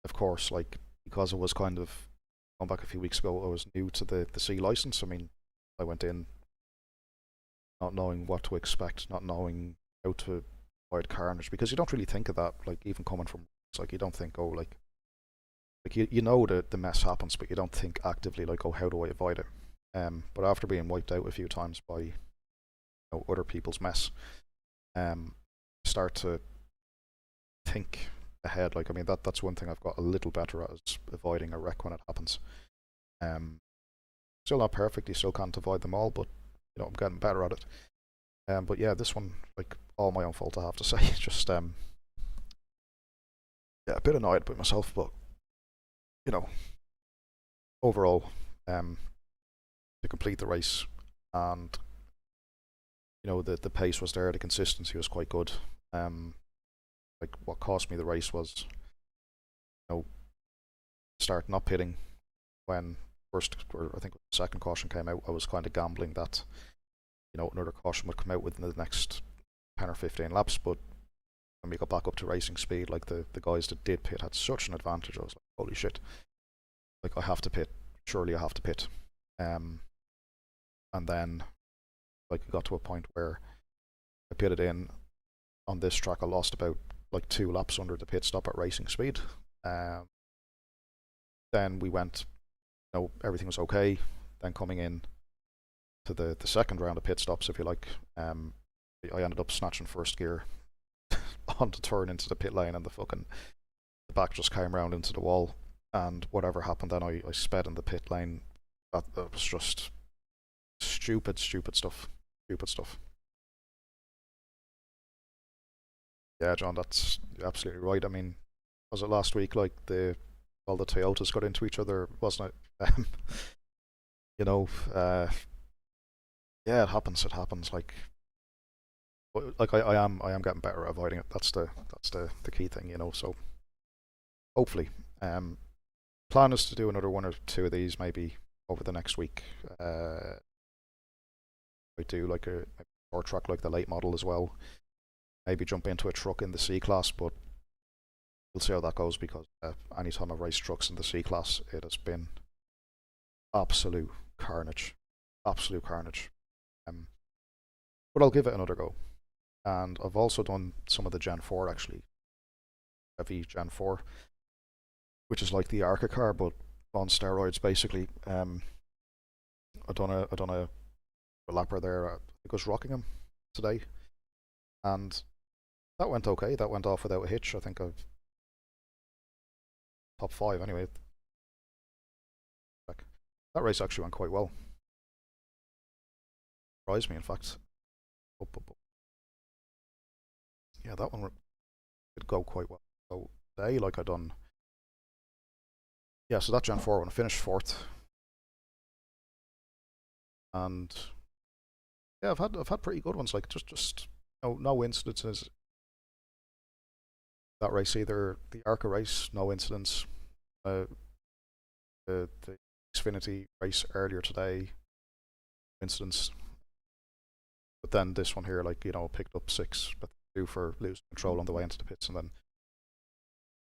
Speaker 1: Of course, like, because it was kind of going back a few weeks ago, I was new to the C license. I mean, I went in not knowing what to expect, not knowing how to avoid carnage, because you don't really think of that, like, even coming from, it's like, you don't think, oh, like you know that the mess happens, but you don't think actively, like, oh, how do I avoid it? But after being wiped out a few times by other people's mess, start to think ahead. Like, I mean, that's one thing I've got a little better at, is avoiding a wreck when it happens. Still not perfect, you still can't avoid them all, but I'm getting better at it. But yeah, this one, like, all my own fault, I have to say. Just yeah, a bit annoyed with myself, but overall, to complete the race, and the pace was there, the consistency was quite good. Like, what cost me the race was, start not pitting when first, or I think the second caution came out. I was kind of gambling that another caution would come out within the next 10 or 15 laps, but when we got back up to racing speed, like, the guys that did pit had such an advantage. I was like, holy shit, like, I have to pit, surely I have to pit. And then, like, it got to a point where I pitted in. On this track, I lost about like 2 laps under the pit stop at racing speed. then we went, everything was okay. Then coming in to the second round of pit stops, if you like, I ended up snatching first gear on the turn into the pit lane, and the back just came round into the wall, and whatever happened then, I sped in the pit lane. That was just stupid stuff. Yeah, John, that's absolutely right. I mean, was it last week, like all the Toyotas got into each other, wasn't it? Yeah, it happens. Like I am getting better at avoiding it. That's the key thing, So hopefully, plan is to do another one or two of these maybe over the next week. I do like a short track like the late model as well. Maybe jump into a truck in the C class, but we'll see how that goes, because anytime I've raced trucks in the C class, it has been absolute carnage. But I'll give it another go. And I've also done some of the Gen 4 actually. Heavy Gen 4, which is like the ARCA car but on steroids basically. I done a lapper there. I think it was Rockingham today, and that went okay. That went off without a hitch. I think I've top 5 anyway. That race actually went quite well. Surprised me, in fact. Yeah, that one did go quite well. So today, like I done. Yeah, so that Gen 4 one, I finished 4th. And yeah, I've had pretty good ones, like just no incidences. That race either, the ARCA race, no incidents. The Xfinity race earlier today, incidents. But then this one here, like, picked up 6, but 2 for losing control on the way into the pits, and then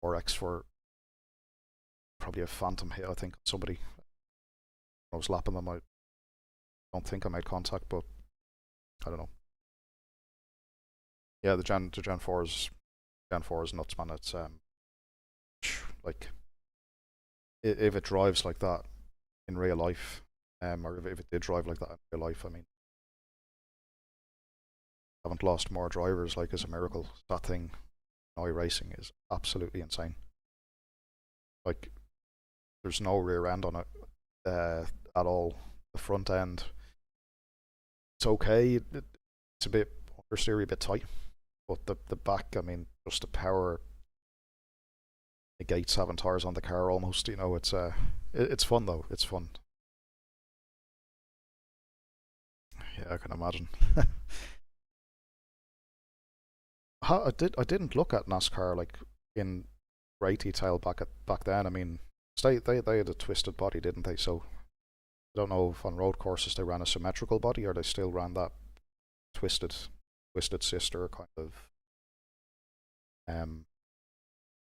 Speaker 1: 4x for probably a phantom hit, I think, somebody. I was lapping them. I don't think I made contact, but I don't know. Yeah, the Gen 4 is nuts, man. It's like, if it drives like that in real life, or if it did drive like that in real life, I mean, haven't lost more drivers, like, is a miracle. That thing, iRacing, is absolutely insane. Like, there's no rear end on it at all. The front end, it's okay. It's a bit understeery, a bit tight, but the back, I mean, just the power negates having tires on the car almost. It's fun though. It's fun. Yeah, I can imagine. I didn't look at NASCAR like in great detail back then. I mean, they had a twisted body, didn't they? So I don't know if on road courses they ran a symmetrical body, or they still ran that twisted sister kind of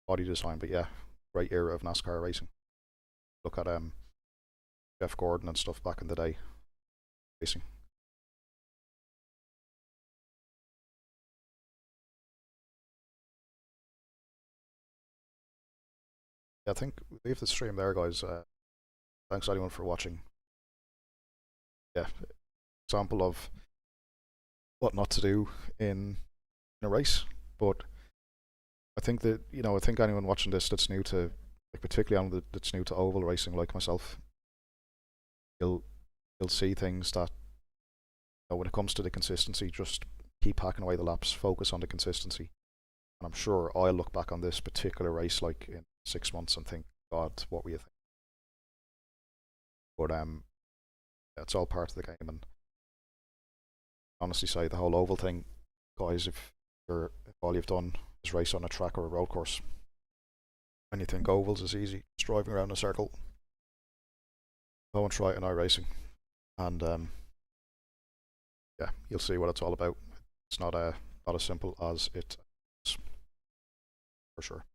Speaker 1: body design. But yeah, great era of NASCAR racing. Look at Jeff Gordon and stuff back in the day racing. Yeah, I think we leave the stream there, guys. Thanks anyone for watching. Yeah, example of what not to do in a race. But I think that, I think anyone watching this that's new to, like, particularly anyone that's new to oval racing like myself, you'll see things that, when it comes to the consistency, just keep hacking away the laps, focus on the consistency. And I'm sure I'll look back on this particular race like in 6 months and think, God, what were you thinking? But yeah, it's all part of the game. And honestly say, the whole oval thing, guys, if all you've done is race on a track or a road course, and you think ovals is easy, just driving around in a circle, go and try it in iRacing, and yeah, you'll see what it's all about. It's not as simple as it is, for sure.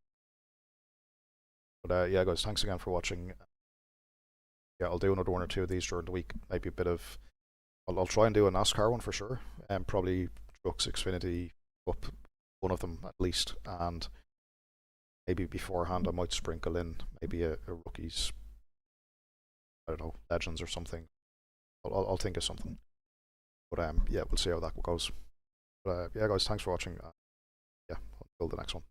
Speaker 1: But yeah, guys, thanks again for watching. Yeah, I'll do another one or two of these during the week. Maybe a bit of, I'll try and do a NASCAR one for sure, and probably Trucks, Xfinity, up one of them at least, and maybe beforehand I might sprinkle in maybe a rookies, I don't know, legends or something. I'll think of something. But yeah, we'll see how that goes. But yeah, guys, thanks for watching. Yeah, until the next one.